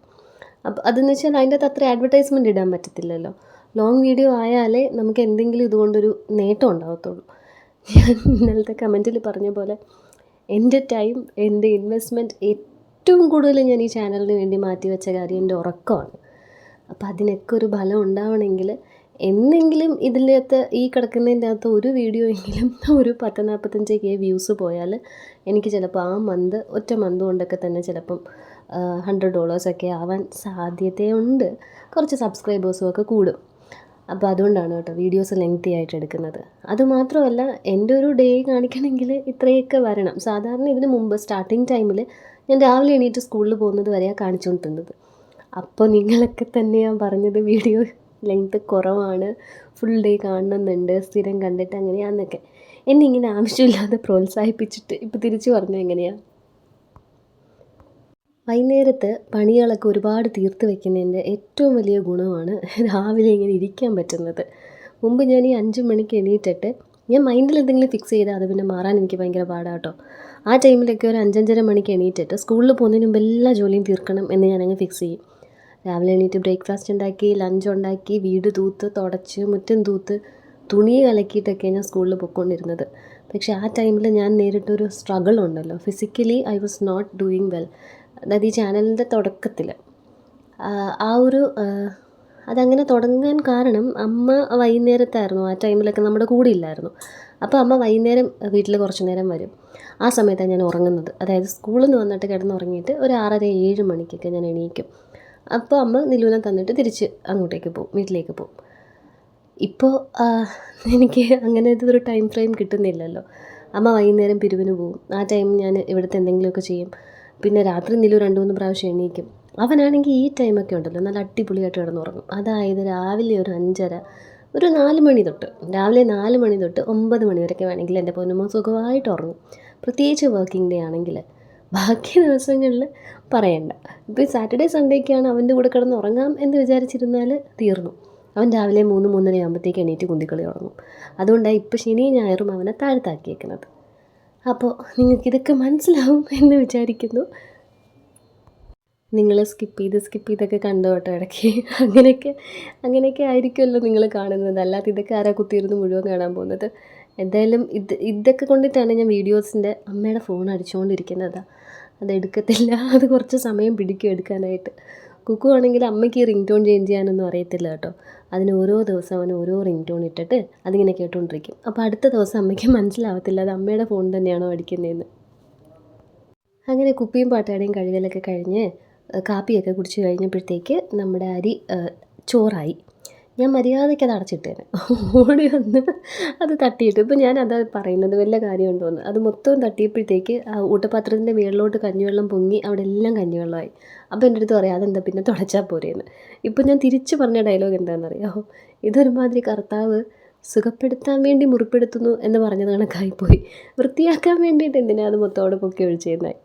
അപ്പോൾ അതെന്ന് വെച്ചാൽ അതിൻ്റെ അകത്ത് അത്ര അഡ്വർടൈസ്മെൻറ്റ് ഇടാൻ പറ്റത്തില്ലല്ലോ. ലോങ് വീഡിയോ ആയാലേ നമുക്ക് എന്തെങ്കിലും ഇതുകൊണ്ടൊരു നേട്ടം ഉണ്ടാകത്തുള്ളൂ. ഞാൻ ഇന്നലത്തെ കമൻറ്റിൽ പറഞ്ഞ പോലെ എൻ്റെ ടൈം, എൻ്റെ ഇൻവെസ്റ്റ്മെൻറ്റ് ഏറ്റവും കൂടുതൽ ഞാൻ ഈ ചാനലിന് വേണ്ടി മാറ്റിവെച്ച കാര്യം എൻ്റെ ഉറക്കമാണ്. അപ്പോൾ അതിനൊക്കെ ഒരു ഫലം ഉണ്ടാവണമെങ്കിൽ എന്നെങ്കിലും ഇതിൻ്റെ ഈ കിടക്കുന്നതിൻ്റെ അകത്ത് ഒരു വീഡിയോ എങ്കിലും ഒരു 10-45K വ്യൂസ് പോയാൽ എനിക്ക് ചിലപ്പോൾ ആ ഒറ്റ മന്ത് കൊണ്ടൊക്കെ തന്നെ ചിലപ്പം $100 ഒക്കെ ആവാൻ സാധ്യതയുണ്ട്. കുറച്ച് സബ്സ്ക്രൈബേഴ്സും ഒക്കെ കൂടും. അപ്പോൾ അതുകൊണ്ടാണ് കേട്ടോ വീഡിയോസ് ലെങ്തി ആയിട്ട് എടുക്കുന്നത്. അതുമാത്രമല്ല, എൻ്റെ ഒരു ഡേ കാണിക്കണമെങ്കിൽ ഇത്രയൊക്കെ വരണം. സാധാരണ ഇതിന് മുമ്പ് സ്റ്റാർട്ടിങ് ടൈമിൽ ഞാൻ രാവിലെ എണീറ്റ് സ്കൂളിൽ പോകുന്നത് വരെയാണ് കാണിച്ചുകൊണ്ടിരുന്നത്. അപ്പോൾ നിങ്ങളൊക്കെ തന്നെയാണ് പറഞ്ഞത് വീഡിയോ ലെങ്ത്ത് കുറവാണ്, ഫുൾ ഡേ കാണണമെന്നുണ്ട്, സ്ഥിരം കണ്ടിട്ട് അങ്ങനെയാണെന്നൊക്കെ. എന്നെ ഇങ്ങനെ ആവശ്യമില്ലാതെ പ്രോത്സാഹിപ്പിച്ചിട്ട് ഇപ്പോൾ തിരിച്ചു പറഞ്ഞത് എങ്ങനെയാണ്? വൈകുന്നേരത്ത് പണികളൊക്കെ ഒരുപാട് തീർത്ത് വയ്ക്കുന്നതിൻ്റെ ഏറ്റവും വലിയ ഗുണമാണ് രാവിലെ ഇങ്ങനെ ഇരിക്കാൻ പറ്റുന്നത്. മുമ്പ് ഞാൻ ഈ 5 മണിക്ക് എണീറ്റിട്ട് ഞാൻ മൈൻഡിൽ എന്തെങ്കിലും ഫിക്സ് ചെയ്താൽ അത് പിന്നെ മാറാൻ എനിക്ക് ഭയങ്കര പാടാണ് കേട്ടോ. ആ ടൈമിലൊക്കെ ഒരു 5-5:30 മണിക്ക് എണീറ്റിട്ട് സ്കൂളിൽ പോകുന്നതിന് മുമ്പ് എല്ലാ ജോലിയും തീർക്കണം എന്ന് ഞാനങ്ങ് ഫിക്സ് ചെയ്യും. രാവിലെ എണീറ്റ് ബ്രേക്ക്ഫാസ്റ്റ് ഉണ്ടാക്കി, ലഞ്ച് ഉണ്ടാക്കി, വീട് തൂത്ത് തുടച്ച്, മുറ്റം തൂത്ത്, തുണി കലക്കിയിട്ടൊക്കെ ഞാൻ സ്കൂളിൽ പോയിക്കൊണ്ടിരുന്നത്. പക്ഷേ ആ ടൈമിൽ ഞാൻ നേരിട്ടൊരു സ്ട്രഗിൾ ഉണ്ടല്ലോ, physically I was not doing well. അതായത് ഈ ചാനലിൻ്റെ തുടക്കത്തിൽ അതങ്ങനെ തുടങ്ങാൻ കാരണം അമ്മ വൈകുന്നേരത്തായിരുന്നു, ആ ടൈമിലൊക്കെ നമ്മുടെ കൂടെ ഇല്ലായിരുന്നു. അപ്പോൾ അമ്മ വൈകുന്നേരം വീട്ടിൽ കുറച്ച് നേരം വരും. ആ സമയത്താണ് ഞാൻ ഉറങ്ങുന്നത്. അതായത് സ്കൂളിൽ നിന്ന് വന്നിട്ട് കിടന്നുറങ്ങിയിട്ട് ഒരു 6:30-7 മണിക്കൊക്കെ ഞാൻ എണീക്കും. അപ്പോൾ അമ്മ നിലുവിനെ തന്നിട്ട് തിരിച്ച് അങ്ങോട്ടേക്ക് പോകും, വീട്ടിലേക്ക് പോകും. ഇപ്പോൾ എനിക്ക് അങ്ങനെ ഇതൊരു ടൈം ഫ്രെയിം കിട്ടുന്നില്ലല്ലോ. അമ്മ വൈകുന്നേരം പിരിവിന് പോകും. ആ ടൈം ഞാൻ ഇവിടുത്തെ എന്തെങ്കിലുമൊക്കെ ചെയ്യും. പിന്നെ രാത്രി നിലു 2-3 പ്രാവശ്യം എണീക്കും. അവനാണെങ്കിൽ ഈ ടൈമൊക്കെ ഉണ്ടല്ലോ നല്ല അടിപൊളിയായിട്ട് കിടന്നുറങ്ങും. അതായത് രാവിലെ ഒരു 5:30, ഒരു 4 മണി തൊട്ട്, രാവിലെ 4 മണി തൊട്ട് 9 മണി വരെയൊക്കെ വേണമെങ്കിൽ എൻ്റെ പൊന്നുമോ സുഖമായിട്ട് ഉറങ്ങും. പ്രത്യേകിച്ച് വർക്കിംഗ് ഡേ ആണെങ്കിൽ. ബാക്കി ദിവസങ്ങളിൽ പറയണ്ട. ഇപ്പോൾ സാറ്റർഡേ സൺഡേക്കാണ് അവൻ്റെ കൂടെ കിടന്ന് ഉറങ്ങാം എന്ന് വിചാരിച്ചിരുന്നാൽ തീർന്നു. അവൻ രാവിലെ 3-3:30 ആകുമ്പോഴത്തേക്ക് എണീറ്റ് കുന്തിക്കളി തുടങ്ങും. അതുകൊണ്ടാണ് ഇപ്പോൾ ശനിയും ഞായറും അവനെ താഴ്ത്താക്കിയേക്കുന്നത്. അപ്പോൾ നിങ്ങൾക്കിതൊക്കെ മനസ്സിലാവും എന്ന് വിചാരിക്കുന്നു. നിങ്ങൾ സ്കിപ്പ് ചെയ്തൊക്കെ കണ്ടു കേട്ടോ ഇടയ്ക്ക്. അങ്ങനെയൊക്കെ ആയിരിക്കുമല്ലോ നിങ്ങൾ കാണുന്നത്. അല്ലാതെ ഇതൊക്കെ ആരാ കുത്തിയിരുന്ന് മുഴുവൻ കാണാൻ പോകുന്നത്? എന്തായാലും ഇതൊക്കെ കൊണ്ടിട്ടാണ് ഞാൻ വീഡിയോസിൻ്റെ അമ്മയുടെ ഫോൺ അടിച്ചുകൊണ്ടിരിക്കുന്നത്. അതെടുക്കത്തില്ല, അത് കുറച്ച് സമയം പിടിക്കും എടുക്കാനായിട്ട്. കുക്കു ആണെങ്കിൽ അമ്മയ്ക്ക് ഈ റിംഗ് ടോൺ ചേഞ്ച് ചെയ്യാനൊന്നും അറിയത്തില്ല കേട്ടോ. അതിന് ഓരോ ദിവസം അവൻ ഓരോ റിംഗ് ടോൺ ഇട്ടിട്ട് അതിങ്ങനെ കേട്ടുകൊണ്ടിരിക്കും. അപ്പോൾ അടുത്ത ദിവസം അമ്മയ്ക്ക് മനസ്സിലാവത്തില്ല അത് അമ്മയുടെ ഫോൺ തന്നെയാണോ അടിക്കുന്നതെന്ന്. അങ്ങനെ കുപ്പിയും പാട്ടാടിയും കഴുകലൊക്കെ കഴിഞ്ഞ് കാപ്പിയൊക്കെ കുടിച്ച് കഴിഞ്ഞപ്പോഴത്തേക്ക് നമ്മുടെ അരി ചോറായി. ഞാൻ മര്യാദയ്ക്ക് അത് അടച്ചിട്ടേനെ, ഓടി വന്ന് അത് തട്ടിയിട്ട്. ഇപ്പോൾ ഞാൻ അതാ പറയുന്നത്, വല്ല കാര്യമുണ്ടോയെന്ന്. അത് മൊത്തം തട്ടിയപ്പോഴത്തേക്ക് ആ ഊട്ടപാത്രത്തിൻ്റെ മുകളിലോട്ട് കഞ്ഞിവെള്ളം പൊങ്ങി, അവിടെ എല്ലാം കഞ്ഞിവെള്ളമായി. അപ്പോൾ എൻ്റെ അടുത്ത് പറയാം അതെന്താ പിന്നെ തുടച്ചാൽ പോരെയെന്ന്. ഇപ്പോൾ ഞാൻ തിരിച്ച് പറഞ്ഞ ഡയലോഗ് എന്താണെന്നറിയാമോ? ഇതൊരുമാതിരി കർത്താവ് സുഖപ്പെടുത്താൻ വേണ്ടി മുറിപ്പെടുത്തുന്നു എന്ന് പറഞ്ഞത് കണക്കായിപ്പോയി. വൃത്തിയാക്കാൻ വേണ്ടിയിട്ട് എന്തിനാണ് അത് മൊത്തം അവിടെ പൊക്കി ഒഴിച്ചിരുന്നത്?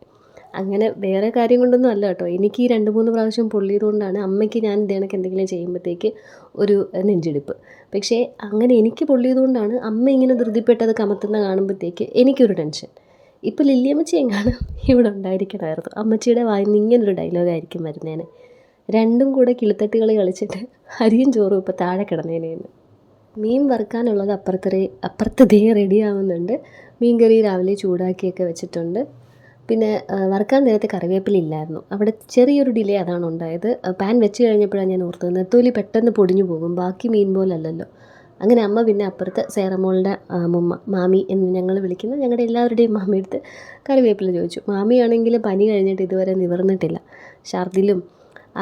അങ്ങനെ വേറെ കാര്യം കൊണ്ടൊന്നും അല്ല കേട്ടോ. എനിക്ക് ഈ 2-3 പ്രാവശ്യം പൊള്ളിയതുകൊണ്ടാണ് അമ്മയ്ക്ക് ഞാൻ ഇതേണക്ക് എന്തെങ്കിലും ചെയ്യുമ്പോഴത്തേക്ക് ഒരു നെഞ്ചിടിപ്പ്. പക്ഷേ അങ്ങനെ എനിക്ക് പൊള്ളിയതുകൊണ്ടാണ് അമ്മ ഇങ്ങനെ ധൃതിപ്പെട്ടത് കമത്തുന്ന കാണുമ്പോഴത്തേക്ക് എനിക്കൊരു ടെൻഷൻ. ഇപ്പോൾ ലില്ലിയമ്മച്ചി എങ്ങാനും ഇവിടെ ഉണ്ടായിരിക്കണമായിരുന്നു, അമ്മച്ചിയുടെ വായിൽ നിന്ന് ഇങ്ങനൊരു ഡയലോഗായിരിക്കും വരുന്നേനെ. രണ്ടും കൂടെ കിളിത്തട്ടുകളി കളിച്ചിട്ട് അരിയും ചോറും ഇപ്പോൾ താഴെ കിടന്നേനേന്ന്. മീൻ വറുക്കാനുള്ളത് അപ്പുറത്ത് ദേ റെഡി ആവുന്നുണ്ട്. മീൻ കറി രാവിലെ ചൂടാക്കിയൊക്കെ വെച്ചിട്ടുണ്ട്. പിന്നെ വറുക്കാൻ നേരത്തെ കറിവേപ്പില ഇല്ലായിരുന്നു. അവിടെ ചെറിയൊരു ഡിലേ അതാണ് ഉണ്ടായത്. പാൻ വെച്ച് കഴിഞ്ഞപ്പോഴാണ് ഞാൻ ഓർത്തത് നെത്തോലി പെട്ടെന്ന് പൊടിഞ്ഞു പോകും, ബാക്കി മീൻ പോലല്ലല്ലോ. അങ്ങനെ അമ്മ പിന്നെ അപ്പുറത്ത് സേറമോളുടെ മുമ്മ, മാമി എന്ന് ഞങ്ങൾ വിളിക്കുന്ന ഞങ്ങളുടെ എല്ലാവരുടെയും മാമിയെടുത്ത് കറിവേപ്പില ചോദിച്ചു. മാമിയാണെങ്കിൽ പനി കഴിഞ്ഞിട്ട് ഇതുവരെ നിവർന്നിട്ടില്ല, ഛർദിലും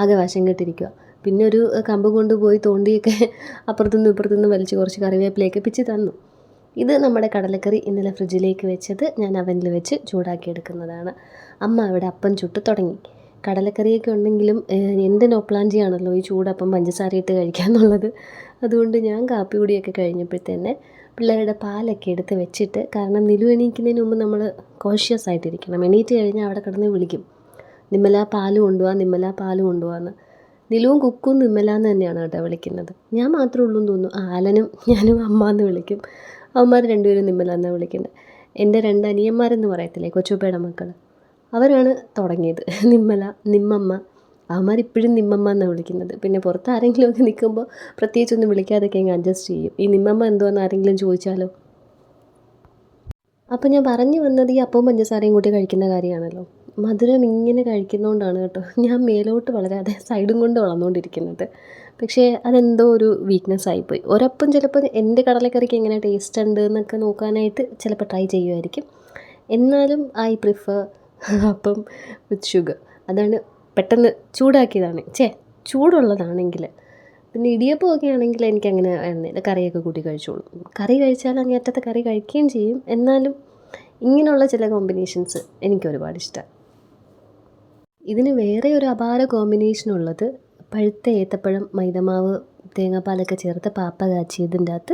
ആകെ വശം കെട്ടിരിക്കുക. പിന്നെ ഒരു കമ്പ് കൊണ്ടുപോയി തോണ്ടിയൊക്കെ അപ്പുറത്തുനിന്നും ഇപ്പുറത്തുനിന്നും വലിച്ച് കുറച്ച് കറിവേപ്പിലയൊക്കെ പിച്ചി തന്നു. ഇത് നമ്മുടെ കടലക്കറി ഇന്നലെ ഫ്രിഡ്ജിലേക്ക് വെച്ചത് ഞാൻ അവനിൽ വെച്ച് ചൂടാക്കിയെടുക്കുന്നതാണ്. അമ്മ അവിടെ അപ്പം ചുട്ട് തുടങ്ങി. കടലക്കറിയൊക്കെ ഉണ്ടെങ്കിലും എൻ്റെ നോപ്ലാഞ്ചിയാണല്ലോ ഈ ചൂടപ്പം പഞ്ചസാരയിട്ട് കഴിക്കാമെന്നുള്ളത്. അതുകൊണ്ട് ഞാൻ കാപ്പി കുടിയൊക്കെ കഴിഞ്ഞപ്പോഴത്തന്നെ പിള്ളേരുടെ പാലൊക്കെ എടുത്ത് വെച്ചിട്ട്, കാരണം നിലു എണീക്കുന്നതിന് മുമ്പ് നമ്മൾ കോഷ്യസ് ആയിട്ടിരിക്കണം. എണീറ്റ് കഴിഞ്ഞാൽ അവിടെ കിടന്ന് വിളിക്കും, നിമ്മല പാല് കൊണ്ടുപോകാൻ, നിമ്മല പാല് കൊണ്ടുപോകാമെന്ന്. നിലുവും കുക്കും നിമ്മല എന്ന് തന്നെയാണ് കേട്ടോ വിളിക്കുന്നത്. ഞാൻ മാത്രമേ ഉള്ളൂ എന്ന് തോന്നുന്നു, ആലനും ഞാനും അമ്മ എന്ന് വിളിക്കും. അവന്മാർ രണ്ടുപേരും നിമ്മല എന്നാണ് വിളിക്കുന്നത്. എൻ്റെ 2 അനിയന്മാരെന്ന് പറയത്തില്ലേ, കൊച്ചുപ്പയുടെ മക്കൾ, അവരാണ് തുടങ്ങിയത് നിമ്മല, നിമ്മമ്മ. അവന്മാരിപ്പോഴും നിമ്മമ്മ എന്നാണ് വിളിക്കുന്നത്. പിന്നെ പുറത്ത് ആരെങ്കിലും ഒക്കെ നിൽക്കുമ്പോൾ പ്രത്യേകിച്ചൊന്നും വിളിക്കാതൊക്കെ അങ്ങ് അഡ്ജസ്റ്റ് ചെയ്യും. ഈ നിമ്മമ്മ എന്തുവാന്ന് ആരെങ്കിലും ചോദിച്ചാലോ. അപ്പോൾ ഞാൻ പറഞ്ഞു വന്നത് ഈ അപ്പവും പഞ്ചസാരയും കൂട്ടി കഴിക്കുന്ന കാര്യമാണല്ലോ. മധുരം ഇങ്ങനെ കഴിക്കുന്നതുകൊണ്ടാണ് കേട്ടോ ഞാൻ മേലോട്ട് വളരാതെ സൈഡും കൊണ്ട് വളർന്നുകൊണ്ടിരിക്കുന്നത്. പക്ഷേ അതെന്തോ ഒരു വീക്ക്നെസ് ആയിപ്പോയി. ഒരപ്പം ചിലപ്പോൾ എൻ്റെ കടലക്കറിക്ക് എങ്ങനെ ടേസ്റ്റ് ഉണ്ട് എന്നൊക്കെ നോക്കാനായിട്ട് ചിലപ്പോൾ ട്രൈ ചെയ്യുമായിരിക്കും. എന്നാലും ഐ പ്രിഫർ അപ്പം വിത്ത് ഷുഗർ. അതാണ് പെട്ടെന്ന് ചൂടാക്കിയതാണ്, ചൂടുള്ളതാണെങ്കിൽ. പിന്നെ ഇടിയപ്പമൊക്കെ ആണെങ്കിൽ എനിക്കങ്ങനെ വേണമെന്നില്ല, കറിയൊക്കെ കൂട്ടി കഴിച്ചോളും. കറി കഴിച്ചാൽ അങ്ങേറ്റത്തെ കറി കഴിക്കുകയും ചെയ്യും. എന്നാലും ഇങ്ങനെയുള്ള ചില കോമ്പിനേഷൻസ് എനിക്ക് ഒരുപാട് ഇഷ്ടമാണ്. ഇതിന് വേറെ ഒരു അപാര കോമ്പിനേഷൻ ഉള്ളത് പഴുത്ത ഏത്തപ്പഴം, മൈദമാവ്, തേങ്ങാപ്പാലൊക്കെ ചേർത്ത് പാപ്പ കാച്ചിയതിൻ്റെ അകത്ത്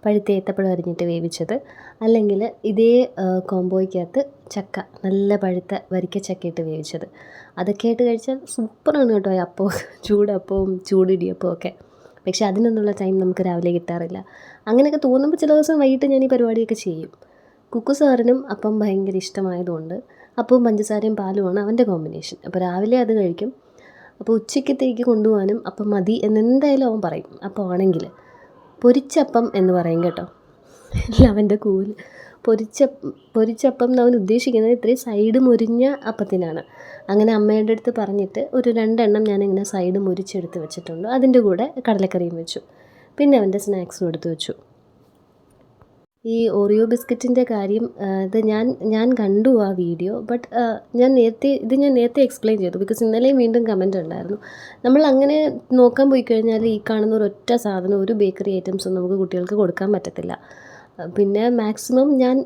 പഴുത്ത ഏത്തപ്പഴം അരിഞ്ഞിട്ട് വേവിച്ചത്, അല്ലെങ്കിൽ ഇതേ കോമ്പോയ്ക്കകത്ത് ചക്ക, നല്ല പഴുത്ത വരിക്കച്ചക്കയിട്ട് വേവിച്ചത്. അതൊക്കെ ആയിട്ട് കഴിച്ചാൽ സൂപ്പറാണ് കേട്ടോ ഈ അപ്പവും ചൂടപ്പവും ചൂടിടിയപ്പവും ഒക്കെ. പക്ഷേ അതിനൊന്നുള്ള ടൈം നമുക്ക് രാവിലെ കിട്ടാറില്ല. അങ്ങനെയൊക്കെ തോന്നുമ്പോൾ ചില ദിവസം വൈകിട്ട് ഞാൻ ഈ പരിപാടിയൊക്കെ ചെയ്യും. കുക്കു സാറിനും അപ്പം ഭയങ്കര ഇഷ്ടമായതുകൊണ്ട് അപ്പവും പഞ്ചസാരയും പാലുമാണ് അവൻ്റെ കോമ്പിനേഷൻ. അപ്പോൾ രാവിലെ അത് കഴിക്കും. അപ്പോൾ ഉച്ചയ്ക്കത്തേക്ക് കൊണ്ടുപോകാനും അപ്പം മതി എന്നെന്തായാലും അവൻ പറയും. അപ്പോൾ ആണെങ്കിൽ പൊരിച്ചപ്പം എന്ന് പറയും കേട്ടോ, അവൻ്റെ കൂല്. പൊരിച്ചപ്പം എന്ന് അവൻ ഉദ്ദേശിക്കുന്നത് ഇത്രയും സൈഡ് മുരിഞ്ഞ അപ്പത്തിനാണ്. അങ്ങനെ അമ്മയുടെ അടുത്ത് പറഞ്ഞിട്ട് ഒരു 2 എണ്ണം ഞാനിങ്ങനെ സൈഡ് മുരിച്ചെടുത്ത് വെച്ചിട്ടുണ്ട്. അതിൻ്റെ കൂടെ കടലക്കറിയും വെച്ചു. പിന്നെ അവൻ്റെ സ്നാക്സും എടുത്ത് വെച്ചു. ഈ ഓറിയോ ബിസ്ക്കറ്റിൻ്റെ കാര്യം ഇത് ഞാൻ കണ്ടു ആ വീഡിയോ. ബട്ട് ഞാൻ നേരത്തെ എക്സ്പ്ലെയിൻ ചെയ്തു. ബിക്കോസ് ഇന്നലെയും വീണ്ടും കമൻറ്റ് ഉണ്ടായിരുന്നു. നമ്മൾ അങ്ങനെ നോക്കാൻ പോയി കഴിഞ്ഞാൽ ഈ കാണുന്ന ഒരൊറ്റ സാധനം, ഒരു ബേക്കറി ഐറ്റംസും നമുക്ക് കുട്ടികൾക്ക് കൊടുക്കാൻ പറ്റത്തില്ല. പിന്നെ മാക്സിമം ഞാൻ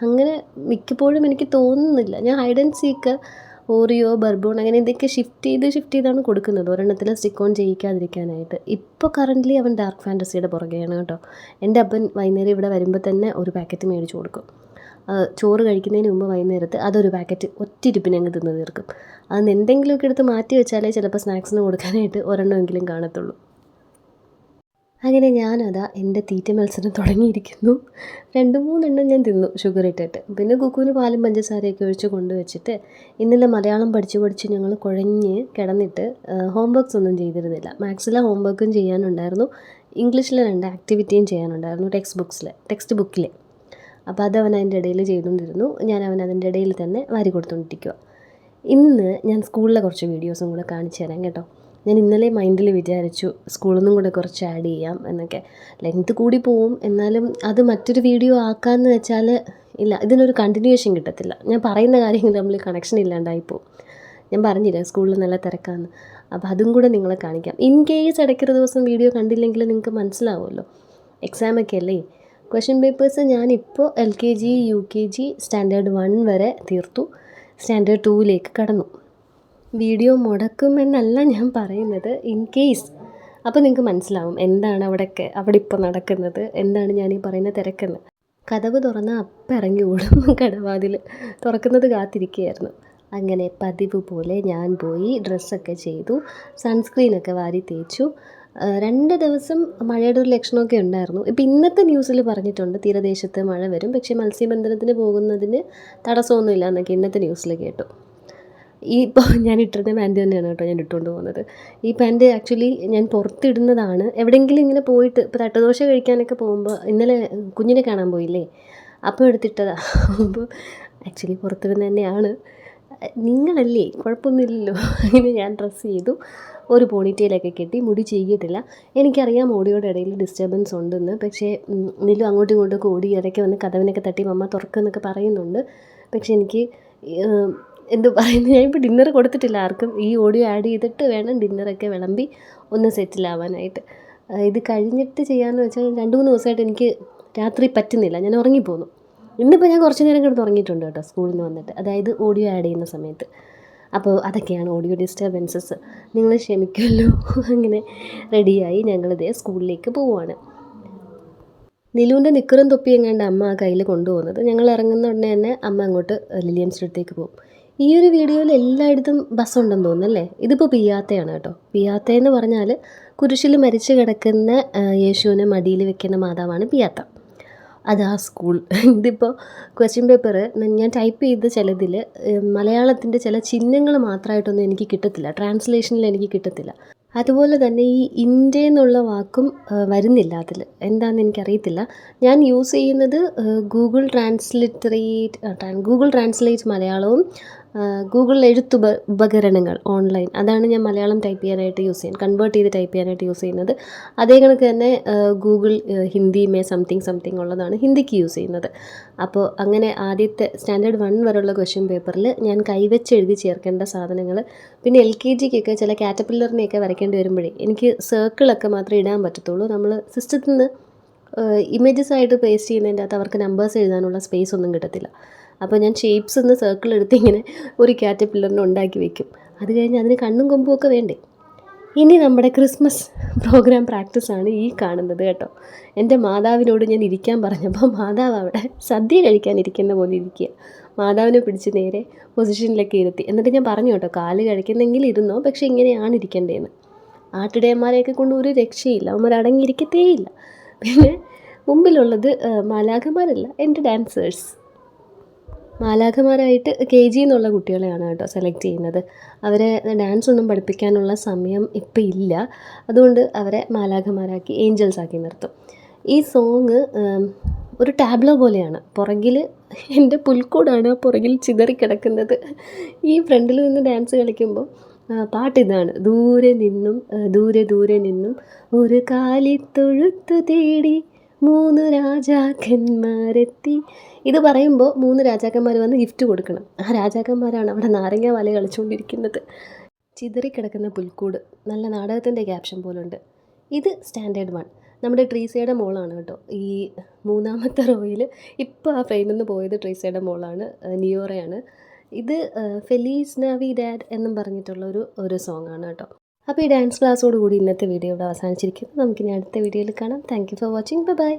അങ്ങനെ മിക്കപ്പോഴും എനിക്ക് തോന്നുന്നില്ല, ഞാൻ ഹൈഡ് ആൻഡ് സീക്ക്, ഓറിയോ, ബർബോൺ അങ്ങനെ ഇതൊക്കെ ഷിഫ്റ്റ് ചെയ്താണ് കൊടുക്കുന്നത്, ഒരെണ്ണത്തിൽ സ്റ്റിക്ക് ഓൺ ചെയ്യിക്കാതിരിക്കാനായിട്ട്. ഇപ്പോൾ കറൻ്റ്ലി അവൻ ഡാർക്ക് ഫാൻറ്റസിയുടെ പുറകെയാണ് കേട്ടോ. എൻ്റെ അപ്പൻ വൈകുന്നേരം ഇവിടെ വരുമ്പോൾ തന്നെ ഒരു പാക്കറ്റ് മേടിച്ച് കൊടുക്കും. ചോറ് കഴിക്കുന്നതിന് മുമ്പ് വൈകുന്നേരത്ത് അതൊരു പാക്കറ്റ് ഒറ്റയിരിപ്പിന് അങ്ങ് തിന്ന് തീർക്കും. അതിന് എന്തെങ്കിലുമൊക്കെ എടുത്ത് മാറ്റി വെച്ചാലേ ചിലപ്പോൾ സ്നാക്സിന് കൊടുക്കാനായിട്ട് ഒരെണ്ണമെങ്കിലും കാണത്തുള്ളൂ. അങ്ങനെ ഞാനതാ എൻ്റെ തീറ്റ മത്സരം തുടങ്ങിയിരിക്കുന്നു. 2-3 എണ്ണം ഞാൻ തിന്നു ഷുഗർ ഇട്ടിട്ട്. പിന്നെ കുക്കുവിന് പാലും പഞ്ചസാരയൊക്കെ ഒഴിച്ച് കൊണ്ടുവച്ചിട്ട് ഇന്നലെ മലയാളം പഠിച്ച് ഞങ്ങൾ കുഴഞ്ഞ് കിടന്നിട്ട് ഹോംവർക്ക്സ് ഒന്നും ചെയ്തിരുന്നില്ല. മാത്സിലെ ഹോംവർക്കും ചെയ്യാനുണ്ടായിരുന്നു, ഇംഗ്ലീഷിലെ 2 ആക്ടിവിറ്റിയും ചെയ്യാനുണ്ടായിരുന്നു ടെക്സ്റ്റ് ബുക്കിൽ. അപ്പോൾ അത് അവൻ അതിൻ്റെ ഇടയിൽ ചെയ്തുകൊണ്ടിരുന്നു. ഞാൻ അവൻ അതിൻ്റെ ഇടയിൽ തന്നെ വാരി കൊടുത്തുകൊണ്ടിരിക്കുക. ഇന്ന് ഞാൻ സ്കൂളിലെ കുറച്ച് വീഡിയോസും കൂടെ കാണിച്ചു തരാം കേട്ടോ. ഞാൻ ഇന്നലെ മൈൻഡിൽ വിചാരിച്ചു സ്കൂളിൽ നിന്നും കൂടെ കുറച്ച് ആഡ് ചെയ്യാം എന്നൊക്കെ. ലെങ്ത് കൂടി പോവും, എന്നാലും അത് മറ്റൊരു വീഡിയോ ആക്കാമെന്ന് വെച്ചാൽ ഇല്ല, ഇതിനൊരു കണ്ടിന്യൂവേഷൻ കിട്ടത്തില്ല. ഞാൻ പറയുന്ന കാര്യങ്ങൾ തമ്മിൽ കണക്ഷൻ ഇല്ലാണ്ടായിപ്പോവും. ഞാൻ പറഞ്ഞില്ല സ്കൂളിൽ നല്ല തിരക്കാന്ന്. അപ്പോൾ അതും കൂടെ നിങ്ങളെ കാണിക്കാം. ഇൻ കേസ് ഇടയ്ക്കൊരു ദിവസം വീഡിയോ കണ്ടില്ലെങ്കിൽ നിങ്ങൾക്ക് മനസ്സിലാവുമല്ലോ, എക്സാമൊക്കെ അല്ലേ. ക്വസ്റ്റ്യൻ പേപ്പേഴ്സ് ഞാനിപ്പോൾ LKG UKG സ്റ്റാൻഡേർഡ് 1 വരെ തീർത്തു. സ്റ്റാൻഡേർഡ് 2ലേക്ക് കടന്നു. വീഡിയോ മുടക്കുമെന്നല്ല ഞാൻ പറയുന്നത്, ഇൻ കേസ്. അപ്പോൾ നിങ്ങൾക്ക് മനസ്സിലാവും എന്താണ് അവിടെ ഇപ്പോൾ നടക്കുന്നത്, എന്താണ് ഞാനീ പറയുന്ന തിരക്കെന്ന്. കതവ് തുറന്നാൽ അപ്പം ഇറങ്ങി ഓടും. കടവാതിൽ തുറക്കുന്നത് കാത്തിരിക്കുകയായിരുന്നു. അങ്ങനെ പതിവ് പോലെ ഞാൻ പോയി ഡ്രസ്സൊക്കെ ചെയ്തു, സൺസ്ക്രീനൊക്കെ വാരി തേച്ചു. 2 ദിവസം മഴയുടെ ഒരു ലക്ഷണമൊക്കെ ഉണ്ടായിരുന്നു. ഇപ്പോൾ ഇന്നത്തെ ന്യൂസിൽ പറഞ്ഞിട്ടുണ്ട് തീരദേശത്ത് മഴ വരും, പക്ഷേ മത്സ്യബന്ധനത്തിന് പോകുന്നതിന് തടസ്സമൊന്നുമില്ല എന്നൊക്കെ ഇന്നത്തെ ന്യൂസിൽ കേട്ടു. ഈ ഇപ്പോൾ ഞാൻ ഇട്ടിരുന്ന പാൻറ്റ് തന്നെയാണ് കേട്ടോ ഞാൻ ഇട്ടുകൊണ്ട് പോകുന്നത്. ഈ പാൻറ്റ് ആക്ച്വലി ഞാൻ പുറത്തിടുന്നതാണ്. എവിടെയെങ്കിലും ഇങ്ങനെ പോയിട്ട് ഇപ്പോൾ തട്ടുദോശ കഴിക്കാനൊക്കെ പോകുമ്പോൾ ഇന്നലെ കുഞ്ഞിനെ കാണാൻ പോയില്ലേ, അപ്പോൾ എടുത്തിട്ടതാണ്. അപ്പോൾ ആക്ച്വലി പുറത്തിടുന്നത് തന്നെയാണ്. നിങ്ങളല്ലേ, കുഴപ്പമൊന്നുമില്ലല്ലോ. അങ്ങനെ ഞാൻ ഡ്രസ്സ് ചെയ്തു, ഒരു പോണിറ്റെയിലൊക്കെ കെട്ടി, മുടി ചെയ്തിട്ടില്ല. എനിക്കറിയാം ഓഡിയോയുടെ ഇടയിൽ ഡിസ്റ്റർബൻസ് ഉണ്ടെന്ന്, പക്ഷേ നിലു അങ്ങോട്ടും ഇങ്ങോട്ടൊക്കെ ഓടി ഇടയ്ക്ക് വന്ന് കതവിനൊക്കെ തട്ടി മമ്മ തുറക്കുന്നൊക്കെ പറയുന്നുണ്ട്. പക്ഷേ എനിക്ക് എന്ത് പറയുന്നത്, ഞാനിപ്പോൾ ഡിന്നർ കൊടുത്തിട്ടില്ല ആർക്കും. ഈ ഓഡിയോ ആഡ് ചെയ്തിട്ട് വേണം ഡിന്നറൊക്കെ വിളമ്പി ഒന്ന് സെറ്റിലാവാനായിട്ട്. ഇത് കഴിഞ്ഞിട്ട് ചെയ്യാമെന്ന് വെച്ചാൽ 2-3 ദിവസമായിട്ട് എനിക്ക് രാത്രി പറ്റുന്നില്ല, ഞാൻ ഉറങ്ങിപ്പോന്നു. ഇന്നിപ്പോൾ ഞാൻ കുറച്ച് നേരം കിടന്ന് ഉറങ്ങിയിട്ടുണ്ട് കേട്ടോ സ്കൂളിൽ നിന്ന് വന്നിട്ട്, അതായത് ഓഡിയോ ആഡ് ചെയ്യുന്ന സമയത്ത്. അപ്പോൾ അതൊക്കെയാണ് ഓഡിയോ ഡിസ്റ്റർബൻസസ്, നിങ്ങൾ ക്ഷമിക്കുമല്ലോ. അങ്ങനെ റെഡിയായി ഞങ്ങളിതേ സ്കൂളിലേക്ക് പോവുകയാണ്. നിലുവിൻ്റെ നിക്കറും തൊപ്പിയും കണ്ട് അമ്മ ആ കയ്യിൽ കൊണ്ടുപോകുന്നത്. ഞങ്ങൾ ഇറങ്ങുന്ന ഉടനെ തന്നെ അമ്മ അങ്ങോട്ട് ലില്ലിയംസിൻ്റെ അടുത്തേക്ക് പോകും. ഈ ഒരു വീഡിയോയിൽ എല്ലായിടത്തും ബസ്സുണ്ടെന്ന് തോന്നുന്നല്ലേ. ഇതിപ്പോൾ പിയാത്തയാണ് കേട്ടോ. പിയാത്തയെന്ന് പറഞ്ഞാൽ കുരിശിൽ മരിച്ചു കിടക്കുന്ന യേശുവിനെ മടിയിൽ വെക്കുന്ന മാതാവാണ് പിയാത്ത. അതാ സ്കൂൾ. ഇതിപ്പോൾ ക്വസ്റ്റ്യൻ പേപ്പർ ഞാൻ ടൈപ്പ് ചെയ്ത ചിലതിൽ മലയാളത്തിൻ്റെ ചില ചിഹ്നങ്ങൾ മാത്രമായിട്ടൊന്നും എനിക്ക് കിട്ടത്തില്ല, ട്രാൻസ്ലേഷനിൽ എനിക്ക് കിട്ടത്തില്ല. അതുപോലെ തന്നെ ഈ ഇന്ത്യ എന്നുള്ള വാക്കും വരുന്നില്ല അതിൽ, എന്താണെന്ന് എനിക്കറിയത്തില്ല. ഞാൻ യൂസ് ചെയ്യുന്നത് ഗൂഗിൾ ട്രാൻസ്ലേറ്റ് മലയാളവും ഗൂഗിൾ ഉപകരണങ്ങൾ ഓൺലൈൻ, അതാണ് ഞാൻ മലയാളം ടൈപ്പ് ചെയ്യാനായിട്ട് യൂസ് ചെയ്യുന്നത്, കൺവേർട്ട് ചെയ്ത് ടൈപ്പ് ചെയ്യാനായിട്ട് യൂസ് ചെയ്യുന്നത്. അതേ കണക്ക് തന്നെ ഗൂഗിൾ ഹിന്ദി സംതിങ് ഉള്ളതാണ് ഹിന്ദിക്ക് യൂസ് ചെയ്യുന്നത്. അപ്പോൾ അങ്ങനെ ആദ്യത്തെ സ്റ്റാൻഡേർഡ് 1 വരെയുള്ള ക്വസ്റ്റ്യൻ പേപ്പറിൽ ഞാൻ കൈവച്ച് എഴുതി ചേർക്കേണ്ട സാധനങ്ങൾ, പിന്നെ LKGക്കൊക്കെ ചില കാറ്റർപില്ലറിനെയൊക്കെ വരയ്ക്കേണ്ടി വരുമ്പോഴേ എനിക്ക് സർക്കിളൊക്കെ മാത്രമേ ഇടാൻ പറ്റത്തുള്ളൂ. നമ്മൾ സിസ്റ്റത്തിൽ നിന്ന് ഇമേജസ് ആയിട്ട് പേസ്റ്റ് ചെയ്യുന്നതിൻ്റെ അകത്ത് അവർക്ക് നമ്പേഴ്സ് എഴുതാനുള്ള സ്പേസ് ഒന്നും കിട്ടത്തില്ല. അപ്പോൾ ഞാൻ ഷേപ്സ് ഒന്ന് സർക്കിൾ എടുത്ത് ഇങ്ങനെ ഒരു കാറ്റർപില്ലറിനെ ഉണ്ടാക്കി വെക്കും. അത് കഴിഞ്ഞ് അതിന് കണ്ണും കൊമ്പും ഒക്കെ വേണ്ടേ. ഇനി നമ്മുടെ ക്രിസ്മസ് പ്രോഗ്രാം പ്രാക്ടീസാണ് ഈ കാണുന്നത് കേട്ടോ. എൻ്റെ മാതാവിനോട് ഞാൻ ഇരിക്കാൻ പറഞ്ഞപ്പോൾ മാതാവ് അവിടെ സദ്യ കഴിക്കാനിരിക്കുന്ന പോലെ ഇരിക്കുക. മാതാവിനെ പിടിച്ച് നേരെ പൊസിഷനിലൊക്കെ ഇരുത്തി. എന്നിട്ട് ഞാൻ പറഞ്ഞു കേട്ടോ, കാല് കഴിക്കുന്നെങ്കിൽ ഇരുന്നോ, പക്ഷേ ഇങ്ങനെയാണ് ഇരിക്കേണ്ടതെന്ന്. ആട്ടിടയന്മാരെയൊക്കെ കൊണ്ട് ഒരു രക്ഷയില്ല, അവന്മാർ അടങ്ങിയിരിക്കത്തേയില്ല. പിന്നെ മുമ്പിലുള്ളത് മാലാഖമാരല്ല, എൻ്റെ ഡാൻസേഴ്സ്. മാലാഖമാരായിട്ട് KG എന്നുള്ള കുട്ടികളെയാണ് കേട്ടോ സെലക്ട് ചെയ്യുന്നത്. അവരെ ഡാൻസ് ഒന്നും പഠിപ്പിക്കാനുള്ള സമയം ഇപ്പം ഇല്ല, അതുകൊണ്ട് അവരെ മാലാഖമാരാക്കി ഏഞ്ചൽസ് ആക്കി നിർത്തും. ഈ സോങ് ഒരു ടാബ്ലോ പോലെയാണ്. പുറകിൽ എൻ്റെ പുൽക്കൂടാണ് പുറകിൽ ചിതറിക്കിടക്കുന്നത്. ഈ ഫ്രണ്ടിൽ നിന്ന് ഡാൻസ് കളിക്കുമ്പോൾ പാട്ടിതാണ്, ദൂരെ നിന്നും ഒരു കാലിത്തൊഴുത്തു തേടി 3 രാജാക്കന്മാരെത്തി. ഇത് പറയുമ്പോൾ 3 രാജാക്കന്മാർ വന്ന് ഗിഫ്റ്റ് കൊടുക്കണം. ആ രാജാക്കന്മാരാണ് അവിടെ നാരങ്ങ വല കളിച്ചുകൊണ്ടിരിക്കുന്നത്. ചിതറിക്കിടക്കുന്ന പുൽക്കൂട്, നല്ല നാടകത്തിൻ്റെ ക്യാപ്ഷൻ പോലുണ്ട്. ഇത് സ്റ്റാൻഡേർഡ് 1, നമ്മുടെ ട്രീസയുടെ മോളാണ് കേട്ടോ. ഈ 3ാമത്തെ റോയിൽ ഇപ്പോൾ ആ ഫ്രെയിമിൽ നിന്ന് പോയത് ട്രീസയുടെ മോളാണ്, നിയോറയാണ്. ഇത് ഫെലീസ് നാവിഡാഡ് എന്നും പറഞ്ഞിട്ടുള്ള ഒരു സോങ്ങാണ് കേട്ടോ. അപ്പോൾ ഈ ഡാൻസ് ക്ലാസ്സോട് കൂടി ഇന്നത്തെ വീഡിയോ ഇവിടെ അവസാനിച്ചിരിക്കുന്നു. നമുക്കിനി അടുത്ത വീഡിയോയിൽ കാണാം. Thank you for watching. By.